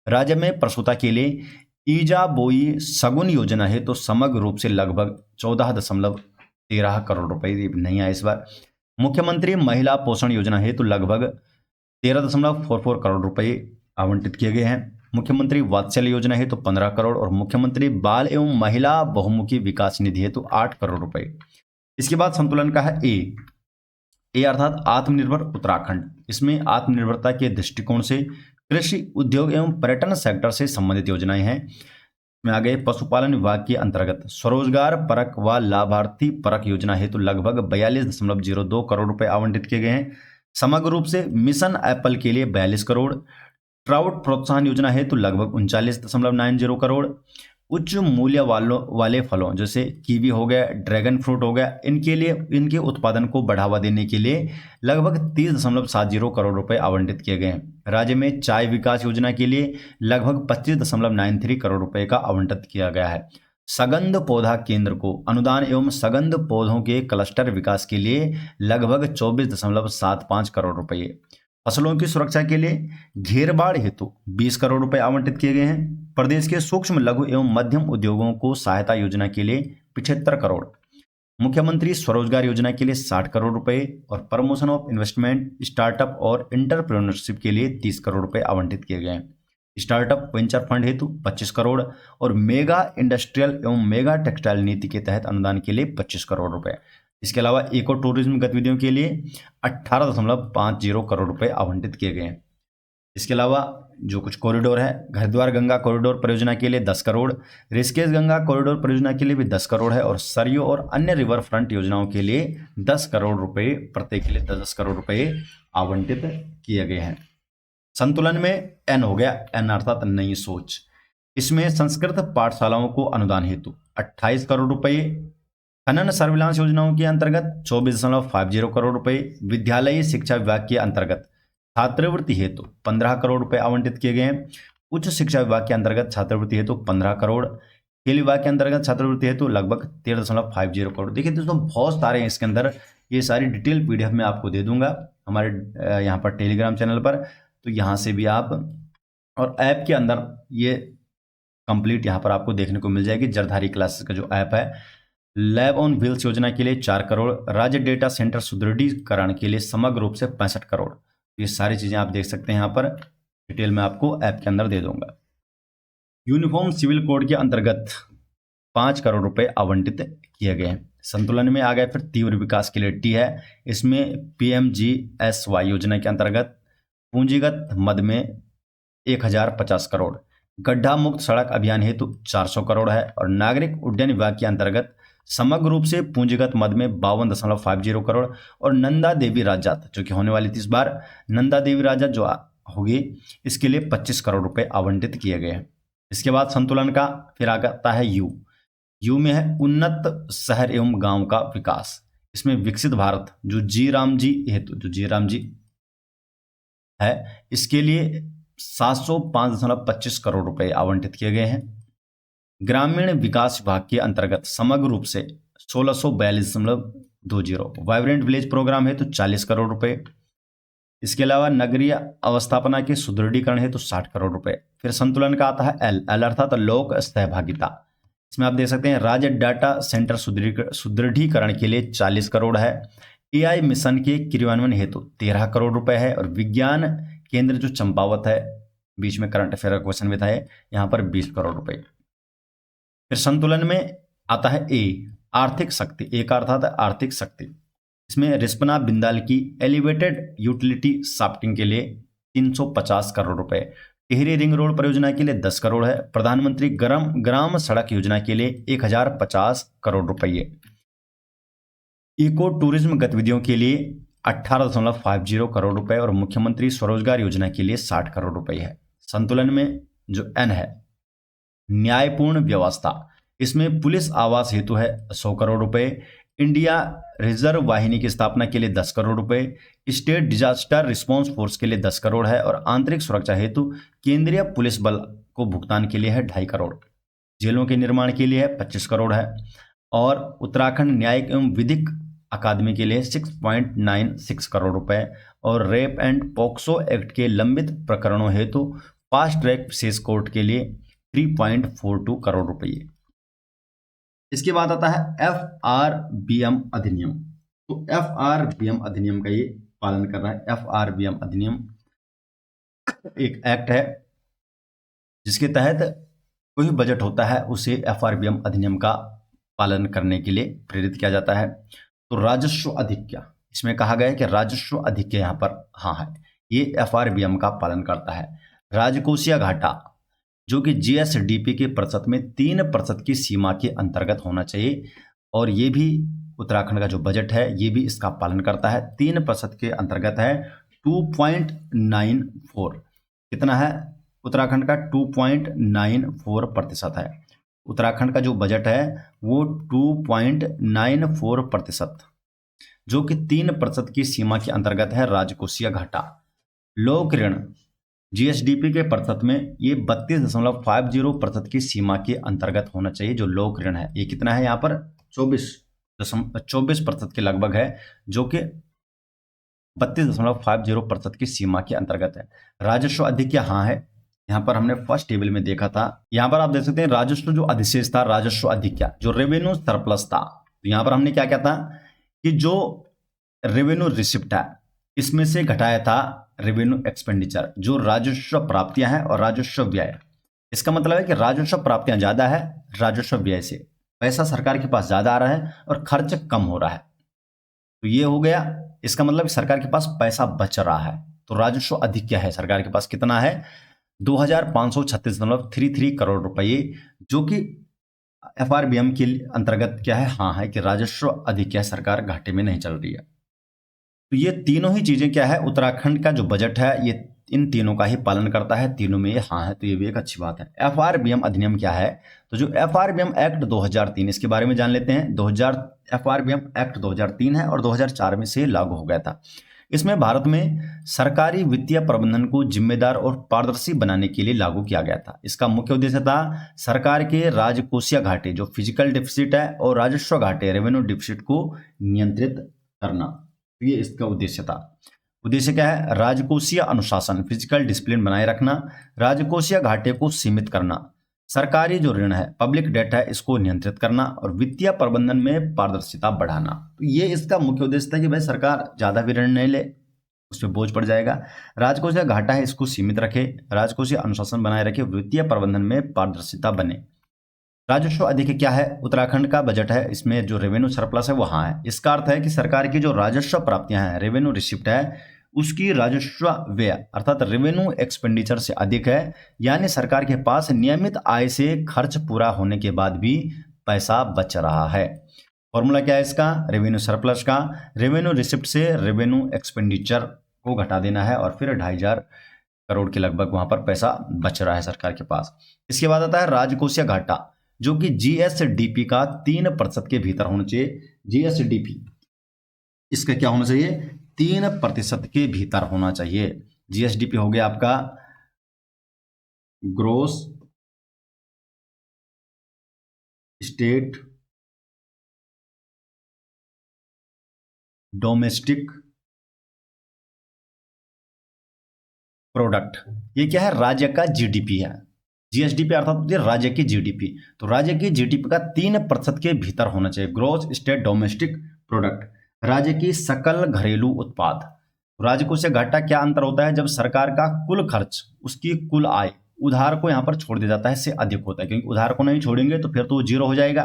राज्य में प्रसूता के लिए ईजा बोई सगुन योजना है तो समग्र रूप से लगभग 14.13 करोड़ रुपए नहीं आए इस बार। मुख्यमंत्री महिला पोषण योजना है तो लगभग 13.44 करोड़ रुपए आवंटित किए गए हैं। मुख्यमंत्री वात्सल्य योजना है तो 15 करोड़, और मुख्यमंत्री बाल एवं महिला बहुमुखी विकास निधि है तो 8 करोड़ रुपए। इसके बाद संतुलन का है ए अर्थात आत्मनिर्भर उत्तराखंड। इसमें आत्मनिर्भरता के दृष्टिकोण से कृषि उद्योग एवं पर्यटन सेक्टर से संबंधित योजनाएं हैं। में आगे पशुपालन विभाग के अंतर्गत स्वरोजगार परक व लाभार्थी परक योजना हेतु लगभग 42.02 करोड़ रुपए आवंटित किए गए हैं। समग्र रूप से मिशन एप्पल के लिए 42 करोड़, ट्राउट प्रोत्साहन योजना हेतु लगभग 39.90 करोड़, उच्च मूल्य वाले फलों जैसे कीवी हो गया, ड्रैगन फ्रूट हो गया, इनके लिए इनके उत्पादन को बढ़ावा देने के लिए लगभग 30.70 करोड़ रुपए आवंटित किए गए हैं। राज्य में चाय विकास योजना के लिए लगभग 25.93 करोड़ रुपए का आवंटित किया गया है। सगंध पौधा केंद्र को अनुदान एवं सगंध पौधों के क्लस्टर विकास के लिए लगभग 24.75 करोड़ रुपए। फसलों की सुरक्षा के लिए घेरबाड़ हेतु 20 करोड़ रुपए आवंटित किए गए हैं। प्रदेश के सूक्ष्म लघु एवं मध्यम उद्योगों को सहायता योजना के लिए 75 करोड़, मुख्यमंत्री स्वरोजगार योजना के लिए 60 करोड़ रुपए और प्रमोशन ऑफ इन्वेस्टमेंट, स्टार्टअप और एंटरप्रेन्योरशिप के लिए 30 करोड़ रुपए आवंटित किए गए हैं। स्टार्टअप वेंचर फंड हेतु 25 करोड़ और मेगा इंडस्ट्रियल एवं मेगा टेक्सटाइल नीति के तहत अनुदान के लिए 25 करोड़ रुपए। इसके अलावा इको टूरिज्म गतिविधियों के लिए 18.50 करोड़ रुपए आवंटित किए गए हैं। इसके अलावा जो कुछ कॉरिडोर है, हरिद्वार गंगा कॉरिडोर परियोजना के लिए 10 करोड़, ऋषिकेश गंगा कॉरिडोर परियोजना के लिए भी 10 करोड़ है, और सरयू और अन्य रिवर फ्रंट योजनाओं के लिए 10 करोड़ रुपए, प्रत्येक के लिए 10 करोड़ रुपए आवंटित किए गए हैं। संतुलन में एन हो गया, एन अर्थात नई सोच। इसमें संस्कृत पाठशालाओं को अनुदान हेतु 28 करोड़ रुपए, खनन सर्विलांस योजनाओं के अंतर्गत 24.50 करोड़ रुपए, विद्यालयी शिक्षा विभाग के अंतर्गत छात्रवृत्ति हेतु 15 करोड़ रुपए आवंटित किए गए हैं। उच्च शिक्षा विभाग के अंतर्गत छात्रवृत्ति हेतु 15 करोड़, खेल विभाग के अंतर्गत छात्रवृत्ति हेतु लगभग 13.50 करोड़। देखिए दोस्तों बहुत सारे हैं इसके अंदर, ये सारी डिटेल PDF में आपको दे दूंगा हमारे यहाँ पर टेलीग्राम चैनल पर, तो यहाँ से भी आप, और ऐप के अंदर ये कंप्लीट यहाँ पर आपको देखने को मिल जाएगी। जरधारी क्लासेस का जो ऐप है, लैब ऑन व्हील्स योजना के लिए 4 करोड़, राज्य डेटा सेंटर सुदृढ़ीकरण के लिए समग्र रूप से 65 करोड़। ये सारी चीजें आप देख सकते हैं यहाँ पर, डिटेल में आपको ऐप के अंदर दे दूंगा। यूनिफॉर्म सिविल कोड के अंतर्गत 5 करोड़ रुपए आवंटित किए गए हैं। संतुलन में आ गए। फिर तीव्र विकास के लिए टी है, इसमें PMGSY योजना के अंतर्गत पूंजीगत मद में 1050 करोड़, गड्ढा मुक्त सड़क अभियान हेतु 400 करोड़ है, और नागरिक उड्डयन विभाग के अंतर्गत समग्र रूप से पूंजीगत मद में 52.50 करोड़, और नंदा देवी राजजात जो कि होने वाली थी इस बार, नंदा देवी राजजात जो होगी इसके लिए 25 करोड़ रुपए आवंटित किए गए हैं। इसके बाद संतुलन का फिर आता है यू में है उन्नत शहर एवं गांव का विकास। इसमें विकसित भारत जो जी राम जी है इसके लिए 705.25 करोड़ रुपए आवंटित किए गए हैं। ग्रामीण विकास विभाग के अंतर्गत समग्र रूप से 1642.20, वाइब्रेंट विलेज प्रोग्राम है तो 40 करोड़ रुपए। इसके अलावा नगरीय अवस्थापना के सुदृढ़ीकरण है तो 60 करोड़ रुपए। फिर संतुलन का आता है एल अर्थात लोक सहभागिता। इसमें आप देख सकते हैं राज्य डाटा सेंटर सुदृढ़ीकरण के लिए 40 करोड़ है, AI मिशन के क्रियान्वयन हेतु 13 करोड़ रुपए है, और विज्ञान केंद्र जो चंपावत है, बीच में करंट अफेयर का क्वेश्चन भी था, यहाँ पर 20 करोड़ रुपए। फिर संतुलन में आता है आर्थिक शक्ति, एक अर्थात आर्थिक शक्ति। इसमें रिस्पना बिंदाल की एलिवेटेड यूटिलिटी शाफ्टिंग के लिए 350 करोड़ रुपए, टिहरी रिंग रोड परियोजना के लिए 10 करोड़ है, प्रधानमंत्री ग्राम सड़क योजना के लिए 1050 करोड़ रुपये, इको टूरिज्म गतिविधियों के लिए 18.50 करोड़ रुपए, और मुख्यमंत्री स्वरोजगार योजना के लिए 60 करोड़ रुपए है। संतुलन में जो एन है न्यायपूर्ण व्यवस्था, इसमें पुलिस आवास हेतु है 100 करोड़ रुपए, इंडिया रिजर्व वाहिनी की स्थापना के लिए 10 करोड़ रुपए, स्टेट डिजास्टर रिस्पांस फोर्स के लिए 10 करोड़ है, और आंतरिक सुरक्षा हेतु केंद्रीय पुलिस बल को भुगतान के लिए है 2.5 करोड़, जेलों के निर्माण के लिए है 25 करोड़ है, और उत्तराखंड न्यायिक एवं विधिक अकादमी के लिए 6.96 करोड़ रुपए, और रेप एंड पॉक्सो एक्ट के लंबित प्रकरणों हेतु फास्ट ट्रैक विशेष कोर्ट के लिए 3.42 करोड़ रुपये। इसके बाद आता है FRBM अधिनियम। तो FRBM अधिनियम का ये पालन कर रहा है। FRBM अधिनियम एक एक्ट है जिसके तहत कोई भी बजट होता है उसे FRBM अधिनियम का पालन करने के लिए प्रेरित किया जाता है। तो राजस्व अधिक्य, इसमें कहा गया है कि राजस्व अधिक्य यहाँ पर हाँ है, ये FRBM का पालन करता है। राजकोषीय घाटा जो कि GSDP के प्रतिशत में 3% की सीमा के अंतर्गत होना चाहिए, और ये भी उत्तराखंड का जो बजट है ये भी इसका पालन करता है। 3% के अंतर्गत है 2.94, कितना है उत्तराखंड का 2.94% है। उत्तराखंड का जो बजट है वो 2.94%, जो कि 3% की सीमा के अंतर्गत है। राजकोषीय घाटा, लोक ऋण GSDP के प्रतिशत में ये 32.50% की सीमा के अंतर्गत होना चाहिए। जो लोक ऋण है ये कितना है यहाँ पर 24% के लगभग है, जो कि 32.50% की सीमा के अंतर्गत है। राजस्व अधिक्य हाँ है, यहाँ पर हमने फर्स्ट टेबल में देखा था। यहाँ पर आप देख सकते हैं राजस्व जो अधिशेष था, राजस्व अधिक्य जो रेवेन्यू सरप्लस था, तो यहाँ पर हमने क्या किया था कि जो रेवेन्यू रिसिप्ट है इसमें से घटाया था रेवेन्यू एक्सपेंडिचर, जो राजस्व प्राप्तियां हैं और राजस्व व्यय। इसका मतलब है कि राजस्व प्राप्तियां ज्यादा है राजस्व व्यय से, पैसा सरकार के पास ज्यादा आ रहा है और खर्च कम हो रहा है। तो ये हो गया, इसका मतलब सरकार के पास पैसा बच रहा है। तो राजस्व अधिक्य है सरकार के पास कितना है 2536.33 करोड़ रुपये, जो कि FRBM के अंतर्गत क्या है हाँ है कि राजस्व अधिक्य, सरकार घाटे में नहीं चल रही है। तो ये तीनों ही चीजें क्या है, उत्तराखंड का जो बजट है ये इन तीनों का ही पालन करता है, तीनों में ये हाँ है, तो ये भी एक अच्छी बात है। FRBM अधिनियम क्या है, तो जो FRBM एक्ट 2003, इसके बारे में जान लेते हैं। FRBM एक्ट 2003 है और 2004 में से लागू हो गया था। इसमें भारत में सरकारी वित्तीय प्रबंधन को जिम्मेदार और पारदर्शी बनाने के लिए लागू किया गया था। इसका मुख्य उद्देश्य था सरकार के राजकोषीय घाटे जो फिजिकल डिफिसिट है और राजस्व घाटे रेवेन्यू डिफिसिट को नियंत्रित करना, ये इसका उद्देश्य था। उद्देश्य क्या है, राजकोषीय अनुशासन फिजिकल डिसिप्लिन बनाए रखना, राजकोषीय घाटे को सीमित करना, सरकारी जो ऋण है पब्लिक डेट है इसको नियंत्रित करना और वित्तीय प्रबंधन में पारदर्शिता बढ़ाना। तो ये इसका मुख्य उद्देश्य था कि भाई सरकार ज्यादा भी ऋण नहीं ले, उस पर बोझ पड़ जाएगा। राजकोषीय घाटा है इसको सीमित रखे, राजकोषीय अनुशासन बनाए रखे, वित्तीय प्रबंधन में पारदर्शिता बने। राजस्व अधिक क्या है? उत्तराखंड का बजट है, इसमें जो रेवेन्यू सरप्लस है वहाँ है। इसका अर्थ है कि सरकार की जो राजस्व प्राप्तियां हैं, रेवेन्यू रिसिप्ट है, उसकी राजस्व व्यय अर्थात रेवेन्यू एक्सपेंडिचर से अधिक है, यानी सरकार के पास नियमित आय से खर्च पूरा होने के बाद भी पैसा बच रहा है। फॉर्मूला क्या है इसका? रेवेन्यू सरप्लस का रेवेन्यू रिसिप्ट से रेवेन्यू एक्सपेंडिचर को घटा देना है और फिर 2,500 करोड़ के लगभग वहां पर पैसा बच रहा है सरकार के पास। इसके बाद आता है राजकोषीय घाटा, जो कि जीएसडीपी का 3% के भीतर होना चाहिए। जीएसडीपी इसका क्या होना चाहिए? 3% के भीतर होना चाहिए। जीएसडीपी हो गया आपका ग्रोस स्टेट डोमेस्टिक प्रोडक्ट। ये क्या है? राज्य का जीडीपी है। जीएसडीपी अर्थात होती है राज्य की जीडीपी। तो राज्य की जीडीपी का 3% के भीतर होना चाहिए। ग्रोस स्टेट डोमेस्टिक प्रोडक्ट, राज्य की सकल घरेलू उत्पाद। राजकोषीय घाटा क्या अंतर होता है? जब सरकार का कुल खर्च, उसकी कुल आय उधार को यहां पर छोड़ दिया जाता है, इससे अधिक होता है, क्योंकि उधार को नहीं छोड़ेंगे तो फिर तो जीरो हो जाएगा।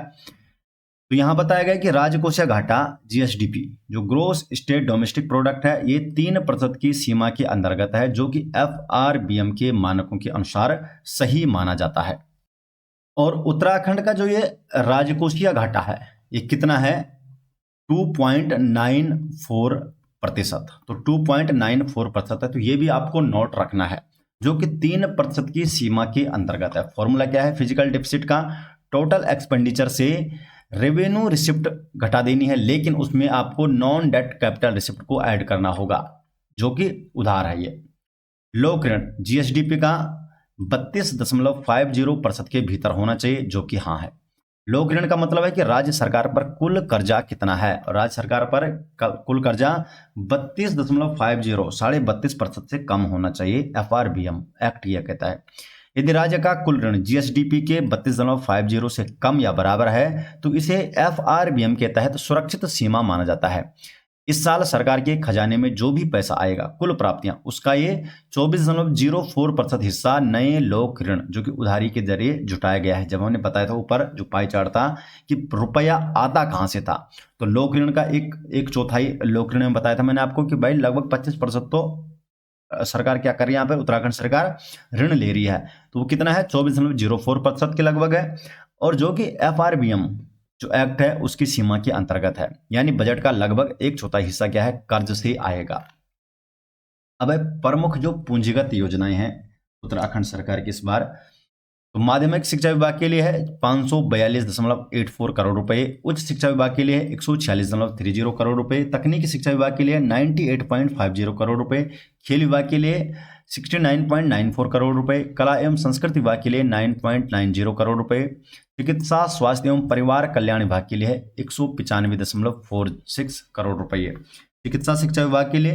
तो यहां बताया गया कि राजकोषीय घाटा जीएसडीपी जो ग्रोस स्टेट डोमेस्टिक प्रोडक्ट है, ये 3% की सीमा के अंतर्गत है, जो कि एफआरबीएम के मानकों के अनुसार सही माना जाता है। और उत्तराखंड का जो ये राजकोषीय घाटा है, ये कितना है? 2.94%। तो 2.94% है, तो ये भी आपको नोट रखना है, जो कि 3% की सीमा के अंतर्गत है। फॉर्मूला क्या है? फिजिकल डिफिसिट का टोटल एक्सपेंडिचर से रेवेन्यू रिसिप्ट घटा देनी है, लेकिन उसमें आपको नॉन डेट कैपिटल रिसिप्ट को ऐड करना होगा, जो कि उधार है। ये लोक ऋण जीएसडीपी का 32.50% के भीतर होना चाहिए, जो कि हाँ है। लोक ऋण का मतलब है कि राज्य सरकार पर कुल कर्जा कितना है, और राज्य सरकार पर कुल कर्जा 32.50 32.5% से कम होना चाहिए। एफआरबीएम एक्ट यह कहता है। यदि राज्य का कुल ऋण जीएसडीपी के 32.50 से कम या बराबर है, तो इसे एफआरबीएम के तहत सुरक्षित सीमा माना जाता है। इस साल सरकार के खजाने में जो भी पैसा आएगा, कुल प्राप्तियां, उसका ये 24.04% हिस्सा नए लोक ऋण, जो कि उधारी के जरिए जुटाया गया है। जब हमने बताया था ऊपर जो पाई चार्ट था कि रुपया आता कहां से था, तो लोक ऋण का एक चौथाई लोक ऋण में बताया था मैंने आपको कि भाई लगभग 25% तो सरकार क्या कर रही है, यहाँ पे उत्तराखंड सरकार ऋण ले रही है। तो वो कितना है? 24.04% के लगभग है, और जो कि एफआरबीएम जो एक्ट है उसकी सीमा के अंतर्गत है, यानी बजट का लगभग एक चौथाई हिस्सा क्या है? कर्ज से आएगा। अब प्रमुख जो पूंजीगत योजनाएं हैं उत्तराखंड सरकार की इस बार, तो माध्यमिक शिक्षा विभाग के लिए है 542.84 करोड़ रुपए, उच्च शिक्षा विभाग के लिए है 146.30 करोड़ रुपए, तकनीकी शिक्षा विभाग के लिए 98.50 करोड़ रुपए, खेल विभाग के लिए 69.94 करोड़ रुपए, कला एवं संस्कृति विभाग के लिए 9.90 करोड़ रुपए, चिकित्सा स्वास्थ्य एवं परिवार कल्याण विभाग के लिए है 195.46 करोड़ रुपए, चिकित्सा शिक्षा विभाग के लिए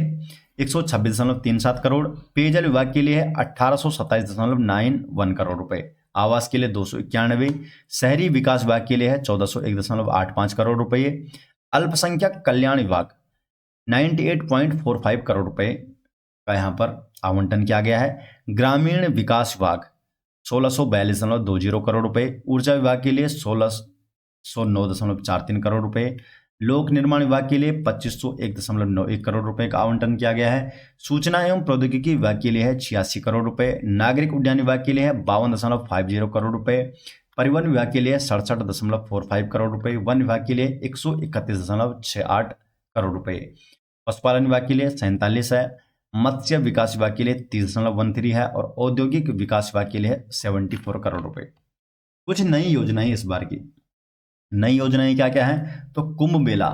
126.37 करोड़, पेयजल विभाग के लिए है 1827.91 करोड़ रुपए, आवास के लिए 291, शहरी विकास विभाग के लिए है 1401.85 करोड़ रुपए, अल्पसंख्यक कल्याण विभाग 98.45 करोड़ रुपए का यहाँ पर आवंटन किया गया है, ग्रामीण विकास विभाग 1642.20 करोड़ रुपए, ऊर्जा विभाग के लिए 1609.43 करोड़ रुपए, लोक निर्माण विभाग के लिए 2501.91 करोड़ रुपए का आवंटन किया गया है, सूचना एवं प्रौद्योगिकी विभाग के लिए है 86 करोड़ रुपए, नागरिक उड्डयन विभाग के लिए है 52.50 करोड़ रुपए, परिवहन विभाग के लिए 67.45 करोड़ रुपए, वन विभाग के लिए 131.68 करोड़ रुपए, पशुपालन विभाग के लिए 47 है, मत्स्य विकास विभाग के लिए 30.13 है, और औद्योगिक विकास विभाग के लिए 74 करोड़ रुपए। कुछ नई योजनाएं इस बार की। नई योजनाएं क्या क्या है? तो कुंभ मेला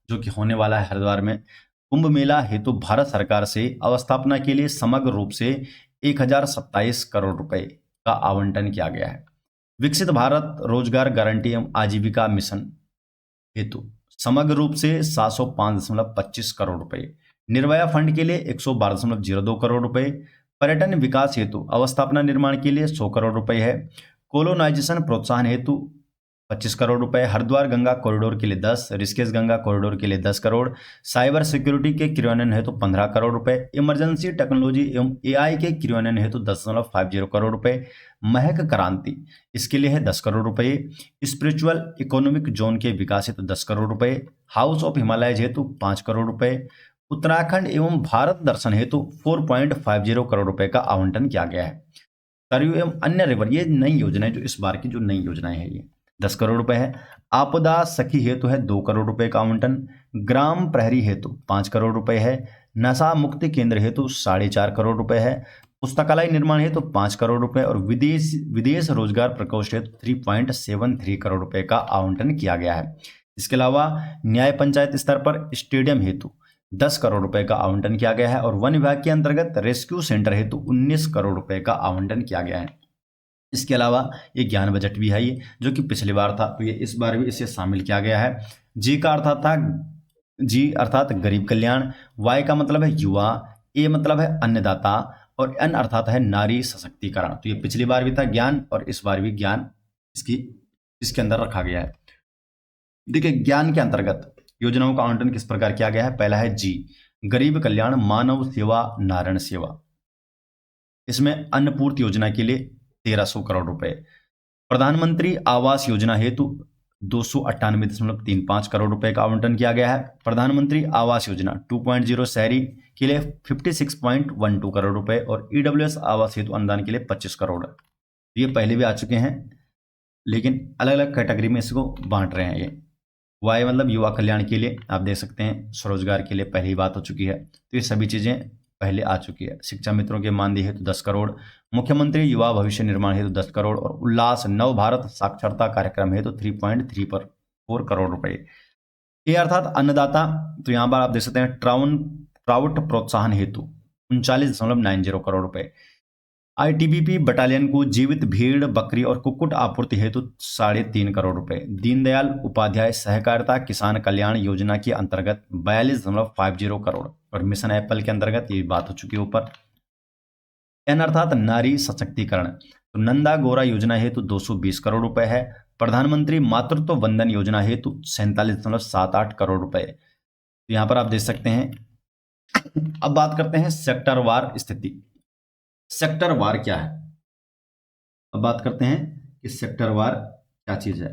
जो कि होने वाला है हरिद्वार में, कुंभ मेला हेतु भारत सरकार से अवस्थापना के लिए समग्र रूप से 1027 करोड़ रुपए का आवंटन किया गया है। विकसित भारत रोजगार गारंटी एवं आजीविका मिशन हेतु समग्र रूप से 705.25 करोड़ रुपए, निर्भया फंड के लिए 112.02 करोड़ रुपए, पर्यटन विकास हेतु अवस्थापना निर्माण के लिए 100 करोड़ रुपए है, कोलोनाइजेशन प्रोत्साहन हेतु 25 करोड़ रुपए, हरिद्वार गंगा कॉरिडोर के लिए 10, ऋषिकेश गंगा कॉरिडोर के लिए 10 करोड़, साइबर सिक्योरिटी के क्रियान्वयन हेतु 15 करोड़ रुपए, इमरजेंसी टेक्नोलॉजी एवं एआई के क्रियान्वयन हेतु 10.50 करोड़ रुपए, महक क्रांति इसके लिए है 10 करोड़ रुपए, स्पिरिचुअल इकोनॉमिक जोन के विकास हेतु 10 करोड़ रुपए, हाउस ऑफ हिमालय हेतु 5 करोड़ रुपए, उत्तराखंड एवं भारत दर्शन हेतु 4.50 करोड़ रुपए का आवंटन किया गया है। सरयू एवं अन्य रिवर, ये नई योजनाएं, जो इस बार की जो नई योजनाएं हैं, ये 10 करोड़ रुपए है। आपदा सखी हेतु है 2 करोड़ रुपए का आवंटन, ग्राम प्रहरी हेतु 5 करोड़ रुपए है, नशा मुक्ति केंद्र हेतु 4.5 करोड़ रुपए है, पुस्तकालय निर्माण हेतु 5 करोड़ रुपए और विदेश रोजगार प्रकोष्ठ हेतु 3.73 करोड़ रुपए का आवंटन किया गया है। इसके अलावा न्याय पंचायत स्तर पर स्टेडियम हेतु 10 करोड़ रुपए का आवंटन किया गया है और वन विभाग के अंतर्गत रेस्क्यू सेंटर हेतु 19 करोड़ रुपए का आवंटन किया गया है। इसके अलावा ये ज्ञान बजट भी है, ये जो कि पिछली बार था, तो ये इस बार भी इसे शामिल किया गया है। जी का अर्थात था, जी अर्थात गरीब कल्याण, वाई का मतलब है युवा, ए मतलब है अन्नदाता और एन अर्थात है नारी सशक्तिकरण। तो ये पिछली बार भी था ज्ञान और इस बार भी ज्ञान इसके अंदर रखा गया है। देखिए, ज्ञान के अंतर्गत योजनाओं का आवंटन किस प्रकार किया गया है। पहला है जी, गरीब कल्याण मानव सेवा नारायण सेवा, इसमें अन्नपूर्ति योजना के लिए 1300 करोड़ रुपए, प्रधानमंत्री आवास योजना हेतु 298.35 करोड़ रुपए का आवंटन किया गया है। प्रधानमंत्री आवास योजना 2.0 शहरी के लिए 56.12 करोड़ रुपए और ईडब्ल्यूएस आवास हेतु अनुदान के लिए 25 करोड़। ये पहले भी आ चुके हैं, लेकिन अलग अलग कैटेगरी में इसको बांट रहे हैं। ये वाई मतलब युवा कल्याण के लिए आप देख सकते हैं, स्वरोजगार के लिए पहले ही बात हो चुकी है, तो ये सभी चीजें पहले आ चुकी है। शिक्षा मित्रों के मानदेय हेतु 10 करोड़, मुख्यमंत्री युवा भविष्य निर्माण हेतु 10 करोड़ और उल्लास नव भारत साक्षरता कार्यक्रम हेतु 3.34 करोड़ रुपए। ये अर्थात अन्नदाता, तो यहाँ पर आप देख सकते हैं ट्राउट प्रोत्साहन हेतु 39.90 करोड़ रुपए। आईटीबीपी बटालियन को जीवित भेड़ बकरी और कुक्कुट आपूर्ति हेतु 3.5 करोड़ रुपए। दीनदयाल उपाध्याय सहकारिता किसान कल्याण योजना के अंतर्गत 42.50 करोड़ और मिशन एप्पल के अंतर्गत ये बात हो चुकी है ऊपर। एन अर्थात नारी सशक्तिकरण, तो नंदा गौरा योजना हेतु 220 करोड़ रुपए है। प्रधानमंत्री मातृत्व वंदन योजना हेतु 47.78 करोड़ रुपए। तो यहाँ पर आप देख सकते हैं। अब बात करते हैं सेक्टरवार स्थिति। सेक्टर वार क्या है, अब बात करते हैं कि सेक्टर वार क्या चीज है।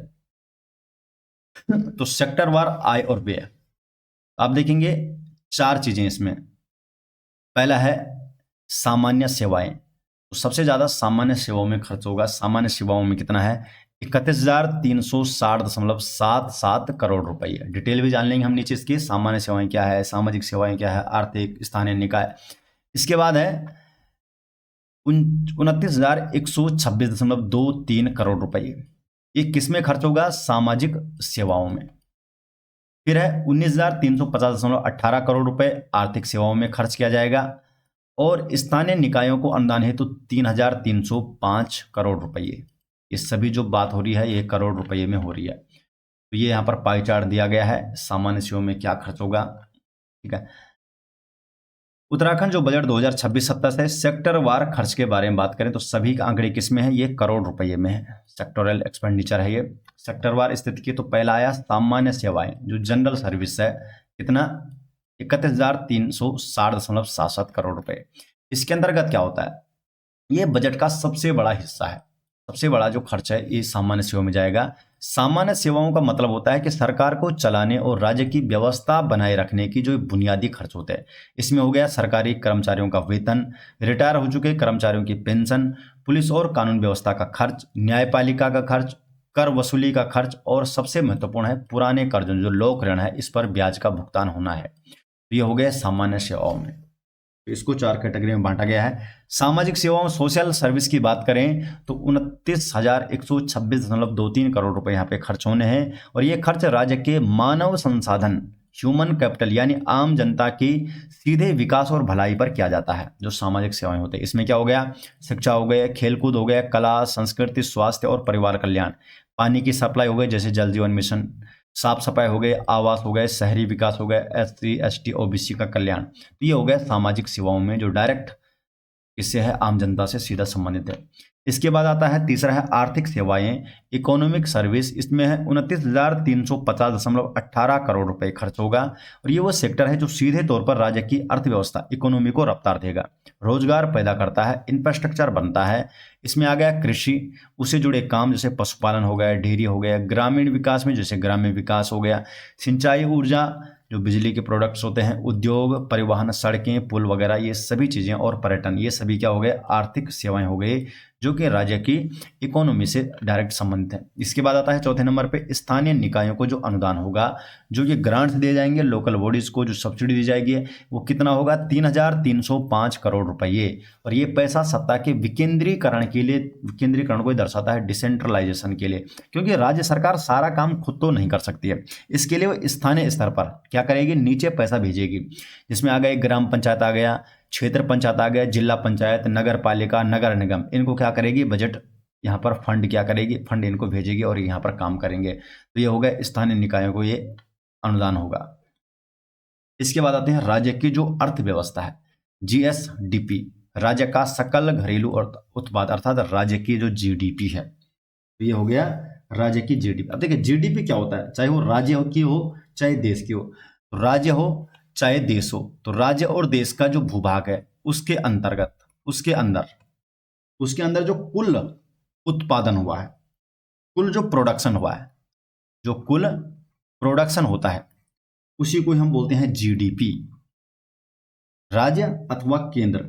तो सेक्टर वार आय और व्यय, आप देखेंगे 4 चीजें इसमें। पहला है सामान्य सेवाएं, तो सबसे ज्यादा सामान्य सेवाओं में खर्च होगा। सामान्य सेवाओं में कितना है, 31,360.77 करोड़ रुपए। डिटेल भी जान लेंगे हम नीचे इसकी। सामान्य सेवाएं क्या है, सामाजिक सेवाएं क्या है, आर्थिक स्थानीय निकाय। इसके बाद है 29,126.23 करोड़ रुपए, ये किसमें खर्च होगा, सामाजिक सेवाओं में। फिर है 19,350.18 करोड़ रुपए आर्थिक सेवाओं में खर्च किया जाएगा और स्थानीय निकायों को अनुदान हेतु 3,305 करोड़ रुपए। ये सभी जो बात हो रही है ये करोड़ रुपए में हो रही है। तो ये यहाँ पर पाई चार्ट दिया गया है, सामान्य सेवाओं में क्या खर्च होगा, ठीक है। उत्तराखंड जो बजट 2026-27 है, सेक्टर वार खर्च के बारे में बात करें तो सभी का आंकड़े किस में है, ये करोड़ रुपए में है। सेक्टोरल एक्सपेंडिचर है ये सेक्टर वार स्थिति की। तो पहला आया सामान्य सेवाएं, जो जनरल सर्विस है, कितना 31,360.77 करोड़ रुपए। इसके अंतर्गत क्या होता है, ये बजट का सबसे बड़ा हिस्सा है। सबसे बड़ा जो खर्च है ये सामान्य सेवाओं में जाएगा। सामान्य सेवाओं का मतलब होता है कि सरकार को चलाने और राज्य की व्यवस्था बनाए रखने की जो बुनियादी खर्च होते हैं। इसमें हो गया सरकारी कर्मचारियों का वेतन, रिटायर हो चुके कर्मचारियों की पेंशन, पुलिस और कानून व्यवस्था का खर्च, न्यायपालिका का खर्च, कर वसूली का खर्च और सबसे महत्वपूर्ण है पुराने कर्जों जो लोक ऋण है इस पर ब्याज का भुगतान होना है। तो ये हो गया सामान्य सेवाओं में। तो इसको 4 कैटेगरी में बांटा गया है। सामाजिक सेवाओं सोशल सर्विस की बात करें तो 29,126.23 करोड़ रुपए यहाँ पे खर्च होने हैं और ये खर्च राज्य के मानव संसाधन ह्यूमन कैपिटल यानी आम जनता की सीधे विकास और भलाई पर किया जाता है। जो सामाजिक सेवाएं होते हैं इसमें क्या हो गया, शिक्षा हो गया, खेलकूद हो गया, कला संस्कृति स्वास्थ्य और परिवार कल्याण, पानी की सप्लाई हो गई जैसे जल जीवन मिशन, साफ सफाई हो गए, आवास हो गए, शहरी विकास हो गए, SC ST OBC का कल्याण। तो ये हो गया सामाजिक सेवाओं में जो डायरेक्ट इससे है आम जनता से सीधा संबंधित है। इसके बाद आता है तीसरा है आर्थिक सेवाएं इकोनॉमिक सर्विस, इसमें है 29,350.18 करोड़ रुपए खर्च होगा। और ये वो सेक्टर है जो सीधे तौर पर राज्य की अर्थव्यवस्था इकोनॉमी को रफ्तार देगा, रोजगार पैदा करता है, इंफ्रास्ट्रक्चर बनता है। इसमें आ गया कृषि, उससे जुड़े काम जैसे पशुपालन हो गया, डेयरी हो गया, ग्रामीण विकास में जैसे ग्रामीण विकास हो गया, सिंचाई, ऊर्जा जो बिजली के प्रोडक्ट्स होते हैं, उद्योग, परिवहन, सड़कें, पुल वगैरह, ये सभी चीज़ें, और पर्यटन, ये सभी क्या हो गए, आर्थिक सेवाएं हो गई जो कि राज्य की इकोनॉमी से डायरेक्ट संबंधित है। इसके बाद आता है चौथे नंबर पे स्थानीय निकायों को जो अनुदान होगा, जो ये ग्रांट्स दिए जाएंगे, लोकल बॉडीज को जो सब्सिडी दी जाएगी, वो कितना होगा, 3,305 करोड़ रुपये। और ये पैसा सत्ता के विकेंद्रीकरण के लिए, विकेंद्रीकरण को दर्शाता है, डिसेंट्रलाइजेशन के लिए, क्योंकि राज्य सरकार सारा काम खुद तो नहीं कर सकती है। इसके लिए वो स्थानीय स्तर पर क्या करेगी, नीचे पैसा भेजेगी, जिसमें आ गए ग्राम पंचायत आ गया, क्षेत्र पंचायत आ गया, जिला पंचायत, नगर पालिका, नगर निगम, इनको क्या करेगी, बजट यहाँ पर फंड क्या करेगी, फंड इनको भेजेगी और यहाँ पर काम करेंगे। तो ये हो गया स्थानीय निकायों को ये अनुदान होगा। इसके बाद आते हैं राज्य की जो अर्थव्यवस्था है, जीएसडीपी, राज्य का सकल घरेलू उत्पाद, अर्थात राज्य की जो जीडीपी है। तो ये हो गया राज्य की जीडीपी। अब देखिए जीडीपी क्या होता है, चाहे वो राज्य की हो चाहे देश की हो, राज्य हो चाहे देश हो, तो राज्य और देश का जो भूभाग है उसके अंतर्गत, उसके अंदर जो कुल उत्पादन हुआ है, कुल जो प्रोडक्शन हुआ है, जो कुल प्रोडक्शन होता है, उसी को हम बोलते हैं जीडीपी। राज्य अथवा केंद्र,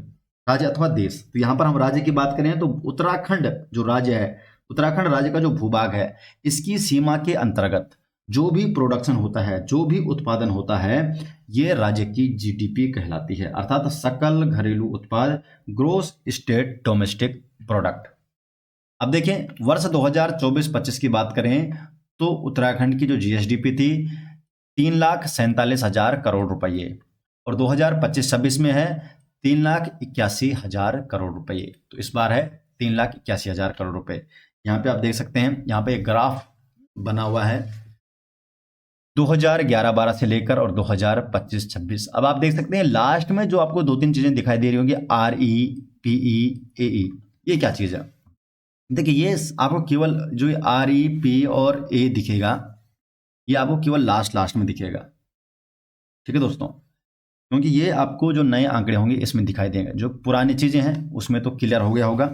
राज्य अथवा देश, तो यहां पर हम राज्य की बात करें तो उत्तराखंड जो राज्य है, उत्तराखंड राज्य का जो भूभाग है, इसकी सीमा के अंतर्गत जो भी प्रोडक्शन होता है, जो भी उत्पादन होता है, ये राज्य की जीडीपी कहलाती है, अर्थात सकल घरेलू उत्पाद, ग्रोस स्टेट डोमेस्टिक प्रोडक्ट। अब देखें वर्ष 2024-25 की बात करें तो उत्तराखंड की जो जीएसडीपी थी 3,47,000 करोड़ रुपये, और 2025-26 में है 3,81,000 करोड़ रुपये। तो इस बार है 3,81,000 करोड़ रुपये। यहाँ पे आप देख सकते हैं, यहाँ पे एक ग्राफ बना हुआ है 2011-12 से लेकर और 2025-26। अब आप देख सकते हैं लास्ट में जो आपको 2-3 चीजें दिखाई दे रही होंगी, REPE, AE, ये क्या चीज है? देखिए ये आपको केवल जो REP और A दिखेगा, ये आपको केवल लास्ट में दिखेगा, ठीक है दोस्तों, क्योंकि ये आपको जो नए आंकड़े होंगे इसमें दिखाई देंगे, जो पुरानी चीजें हैं उसमें तो क्लियर हो गया होगा।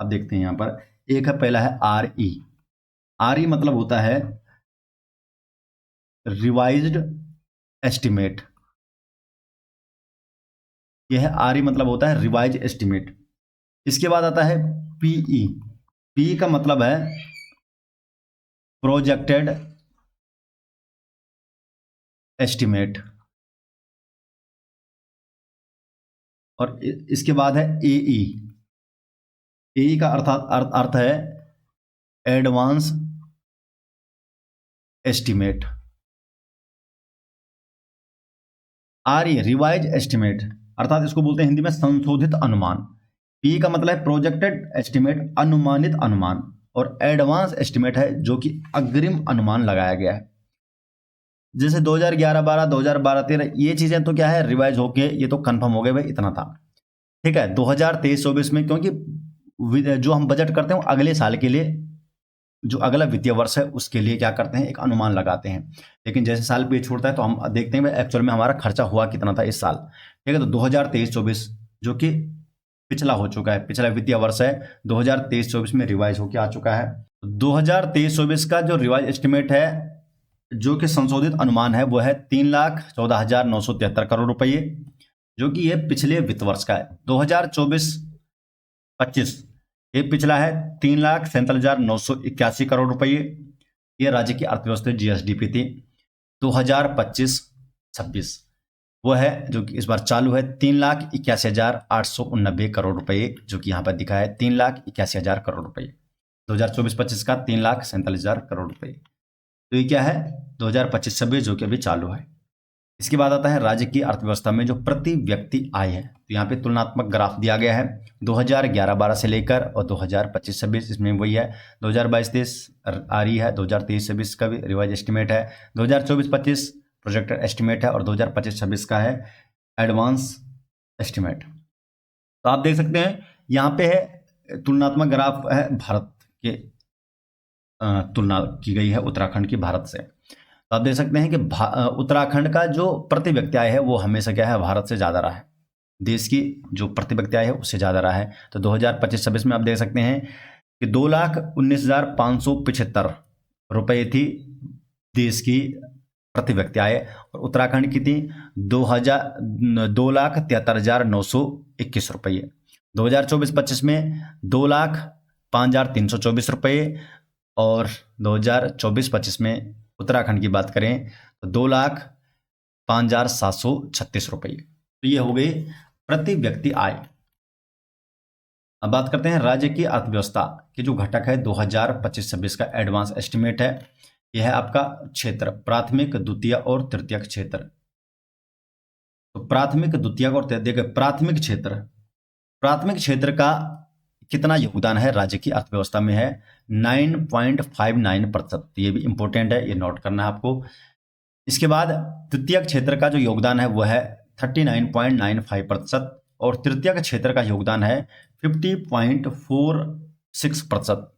अब देखते हैं यहाँ पर एक है, पहला है RE मतलब होता है रिवाइज्ड एस्टिमेट। यह है RE मतलब होता है रिवाइज एस्टिमेट। इसके बाद आता है PE का मतलब है प्रोजेक्टेड एस्टिमेट, और इसके बाद है AE का अर्थ है advance estimate. RE revise estimate, अर्थात इसको बोलते हैं हिंदी में संशोधित अनुमान। PE का मतलब है प्रोजेक्टेड एस्टिमेट, अनुमानित अनुमान, और एडवांस एस्टिमेट है जो कि अग्रिम अनुमान लगाया गया है। जैसे 2011-12, 2012-13 ये चीजें तो क्या है, रिवाइज होके ये तो कंफर्म हो गए भाई, इतना था, ठीक है। 2023-24 में क्योंकि जो हम बजट करते हैं अगले साल के लिए, जो अगला वित्तीय वर्ष है उसके लिए क्या करते हैं, एक अनुमान लगाते हैं, लेकिन जैसे साल पे छूटता है तो हम देखते हैं एक्चुअल में हमारा खर्चा हुआ कितना था इस साल, ठीक है। तो 2023-24 जो कि पिछला हो चुका है, पिछला वित्तीय वर्ष है, 2023-24 में रिवाइज होकर आ चुका है। 2023-24 का जो रिवाइज एस्टिमेट है, जो कि संशोधित अनुमान है, वो है 3,14,973 करोड़ रुपये, जो कि ये पिछले वित्त वर्ष का है। 2024-25 ये पिछला है 3,47,981 करोड़ रुपये। ये राज्य की अर्थव्यवस्था जीएसडीपी थी। 2025-26 वो है जो कि इस बार चालू है 3,81,889 करोड़ रुपये, जो कि यहाँ पर दिखा है 3,81,000 करोड़ रुपये। 2024-25 का 3,47,000 करोड़ रुपये। तो ये क्या है 2025-26 जो कि अभी चालू है। इसके बाद आता है राज्य की अर्थव्यवस्था में जो प्रति व्यक्ति आय है, तो यहाँ पे तुलनात्मक ग्राफ दिया गया है 2011-12 से लेकर और 2025-26, इसमें वही है। 2022-23 RE है, 2023-26 का भी रिवाइज एस्टिमेट है, 2024-25 प्रोजेक्टेड एस्टिमेट है, और 2025-26 का है एडवांस एस्टिमेट। तो आप देख सकते हैं यहाँ पे है तुलनात्मक ग्राफ है भारत के तुलना की गई है उत्तराखंड की भारत से। तो आप देख सकते हैं कि उत्तराखंड का जो प्रति व्यक्ति आय है वो हमेशा क्या है, भारत से ज़्यादा रहा है। देश की जो प्रति व्यक्ति आय है उससे ज़्यादा रहा है। तो 2025-26 में आप देख सकते हैं कि 2,19,575 रुपये थी देश की प्रति व्यक्ति आय, और उत्तराखंड की थी 2,73,921 रुपये। 2024-25 में 2,05,324 रुपये, और 2024-25 में उत्तराखंड की बात करें तो 2,05,736 रुपये। तो ये हो गई प्रति व्यक्ति आय। अब बात करते हैं राज्य की अर्थव्यवस्था के जो घटक है 2025-26 का एडवांस एस्टिमेट है। यह है आपका क्षेत्र, प्राथमिक, द्वितीय और तृतीयक क्षेत्र। तो प्राथमिक, द्वितीयक और तृतीयक, प्राथमिक क्षेत्र का कितना योगदान है राज्य की अर्थव्यवस्था में है 9.59%। ये भी इंपॉर्टेंट है, ये नोट करना है आपको। इसके बाद तृतीयक क्षेत्र का जो योगदान है वो है 39.95%, और तृतीयक क्षेत्र का योगदान है 50.46%।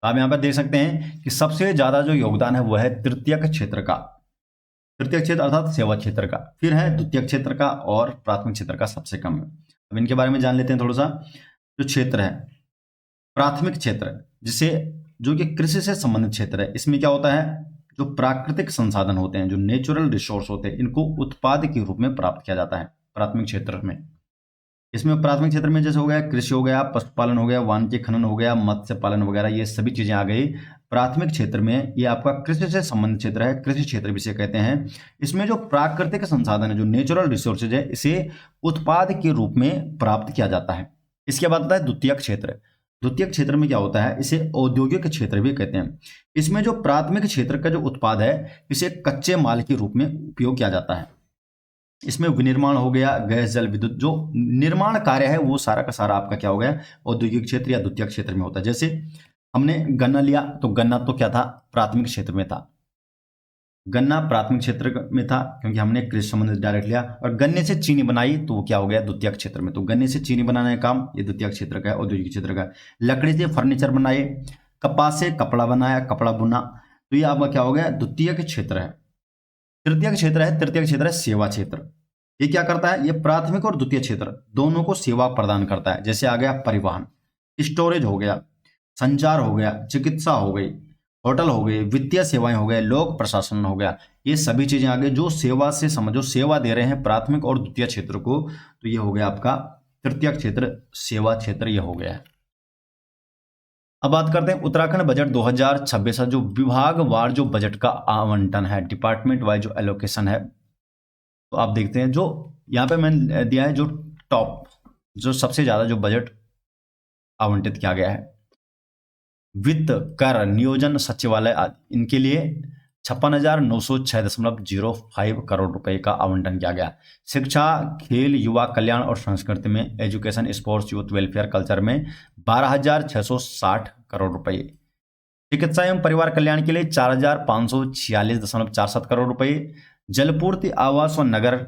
आप यहाँ पर देख सकते हैं कि सबसे ज्यादा जो योगदान है वो है तृतीयक क्षेत्र का, तृतीयक क्षेत्र अर्थात सेवा क्षेत्र का, फिर है द्वितीयक क्षेत्र का, और प्राथमिक क्षेत्र का सबसे कम है। अब इनके बारे में जान लेते हैं थोड़ा सा। जो क्षेत्र है प्राथमिक क्षेत्र, जिसे जो कि कृषि से संबंधित क्षेत्र है, इसमें क्या होता है, जो प्राकृतिक संसाधन होते हैं, जो नेचुरल रिसोर्स होते हैं, इनको उत्पाद के रूप में प्राप्त किया जाता है प्राथमिक क्षेत्र में। इसमें प्राथमिक क्षेत्र में जैसे हो गया कृषि हो गया, पशुपालन हो गया, वानिकी खनन हो गया, मत्स्य पालन वगैरह, ये सभी चीजें आ गई प्राथमिक क्षेत्र में। ये आपका कृषि से संबंधित क्षेत्र है, कृषि क्षेत्र भी इसे कहते हैं। इसमें जो प्राकृतिक संसाधन है, जो नेचुरल रिसोर्सेज है, इसे उत्पाद के रूप में प्राप्त किया जाता है। इसके बाद आता है द्वितीयक क्षेत्र। द्वितीयक क्षेत्र में क्या होता है, इसे औद्योगिक क्षेत्र भी कहते हैं। इसमें जो प्राथमिक क्षेत्र का जो उत्पाद है, इसे कच्चे माल के रूप में उपयोग किया जाता है। इसमें विनिर्माण हो गया, गैस जल विद्युत, जो निर्माण कार्य है वो सारा का सारा आपका क्या हो गया, औद्योगिक क्षेत्र या द्वितीयक क्षेत्र में होता है। जैसे हमने गन्ना लिया, तो गन्ना तो क्या था, प्राथमिक क्षेत्र में था। गन्ना प्राथमिक क्षेत्र में था क्योंकि हमने कृषि संबंधित डायरेक्ट लिया, और गन्ने से चीनी बनाई तो वो क्या हो गया, द्वितीयक क्षेत्र में। तो गन्ने से चीनी बनाने का काम ये द्वितीयक क्षेत्र का है, औद्योगिक क्षेत्र का। लकड़ी से फर्नीचर बनाए, कपास से कपड़ा बनाया, कपड़ा बुना, तो ये आपका क्या हो गया, द्वितीयक क्षेत्र है। तृतीयक क्षेत्र है सेवा क्षेत्र। ये क्या करता है, ये प्राथमिक और द्वितीय क्षेत्र दोनों को सेवा प्रदान करता है। जैसे आ गया परिवहन, स्टोरेज हो गया, संचार हो गया, चिकित्सा हो गई, होटल हो गए, वित्तीय सेवाएं हो गए, लोक प्रशासन हो गया, ये सभी चीजें आ गई जो सेवा से जो सेवा दे रहे हैं प्राथमिक और द्वितीय क्षेत्र को। तो ये हो गया आपका तृतीयक क्षेत्र, सेवा क्षेत्र, ये हो गया है। अब बात करते हैं उत्तराखंड बजट 2026 जो विभागवार जो बजट का आवंटन है, डिपार्टमेंट वाइज जो एलोकेशन है। तो आप देखते हैं जो यहाँ पे मैंने दिया है, जो टॉप, जो सबसे ज्यादा जो बजट आवंटित किया गया है, वित्त, कर, नियोजन, सचिवालय, इनके लिए 56,906.05 करोड़ रुपए का आवंटन किया गया। शिक्षा, खेल, युवा कल्याण और संस्कृति में, education, sports, youth welfare, culture में 12,660 करोड़ रुपए। चिकित्सा एवं परिवार कल्याण के लिए 4,546.47 करोड़ रुपए। जलपूर्ति, आवास व नगर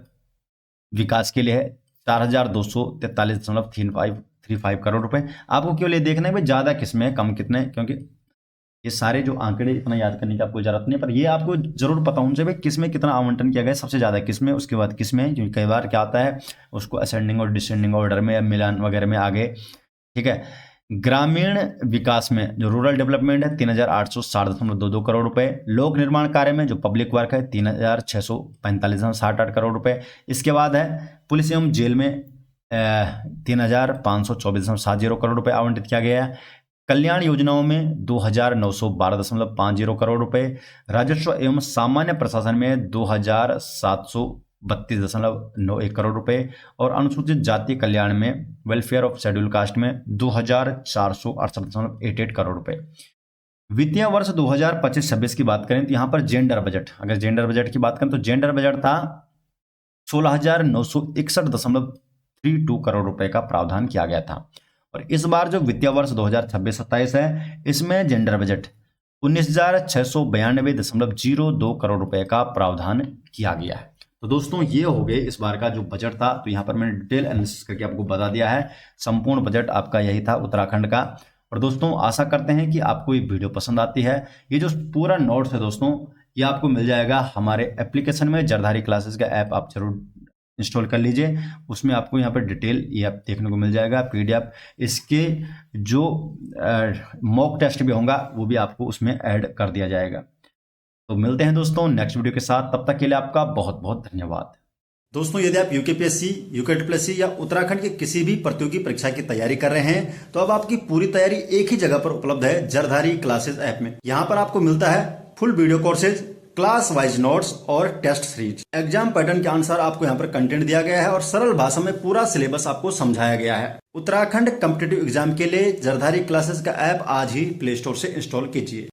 विकास के लिए है 4,243.35 करोड़ रुपए। आपको केवल ये देखना है भाई ज्यादा किसमें है, कम कितने, क्योंकि ये सारे जो आंकड़े इतना याद करने की आपको जरूरत नहीं, पर ये आपको जरूर पता होना चाहिए किसमें कितना आवंटन किया गया, सबसे ज्यादा किसमें, उसके बाद किसमें, क्योंकि कई बार क्या आता है उसको असेंडिंग और डिसेंडिंग ऑर्डर में या मिलान वगैरह में आगे। ठीक है, ग्रामीण विकास में जो रूरल डेवलपमेंट है 3,860.22 करोड़ रुपए। लोक निर्माण कार्य में जो पब्लिक वर्क है 3,645.68 करोड़ रुपए। इसके बाद है पुलिस एवं जेल में 3,524.70 करोड़ रुपए आवंटित किया गया है। कल्याण योजनाओं में 2,912.50 करोड़ रुपए। राजस्व एवं सामान्य प्रशासन में 2,732.91 करोड़ रुपए, और अनुसूचित जाति कल्याण में, वेलफेयर ऑफ शेड्यूल कास्ट में 2,468.88 करोड़ रुपए। वित्तीय वर्ष 2025-26 की बात करें तो यहाँ पर जेंडर बजट, अगर जेंडर बजट की बात करें तो जेंडर बजट था 16,961.32 करोड़ रुपए का प्रावधान किया गया था। और इस बार जो वित्तीय वर्ष 2026-27 है, इसमें जेंडर बजट 19,692.02 करोड़ रुपए का प्रावधान किया गया है। तो दोस्तों ये हो गए इस बार का जो बजट था। तो यहाँ पर मैंने डिटेल एनालिसिस करके आपको बता दिया है। संपूर्ण बजट आपका यही था उत्तराखंड का। और दोस्तों आशा करते हैं कि आपको ये वीडियो पसंद आती है। ये जो पूरा नोट्स है दोस्तों, ये आपको मिल जाएगा हमारे एप्लीकेशन में। जरधारी क्लासेस का ऐप आप जरूर इंस्टॉल कर लीजिए। उसमें आपको यहाँ पर डिटेल ये आप देखने को मिल जाएगा, पीडीएफ। इसके जो मॉक टेस्ट भी होगा वो भी आपको उसमें ऐड कर दिया जाएगा। तो मिलते हैं दोस्तों नेक्स्ट वीडियो के साथ, तब तक के लिए आपका बहुत बहुत धन्यवाद। दोस्तों यदि आप यूकेपीएससी, यूकेटीपीएससी या उत्तराखंड की किसी भी प्रतियोगी परीक्षा की तैयारी कर रहे हैं तो अब आपकी पूरी तैयारी एक ही जगह पर उपलब्ध है, जरधारी क्लासेस ऐप में। यहाँ पर आपको मिलता है full video courses, class wise notes और टेस्ट सीरीज। एग्जाम पैटर्न के अनुसार आपको यहाँ पर कंटेंट दिया गया है और सरल भाषा में पूरा सिलेबस आपको समझाया गया है। उत्तराखंड कॉम्पिटिटिव एग्जाम के लिए जरधारी क्लासेस का ऐप आज ही प्ले स्टोर से इंस्टॉल कीजिए।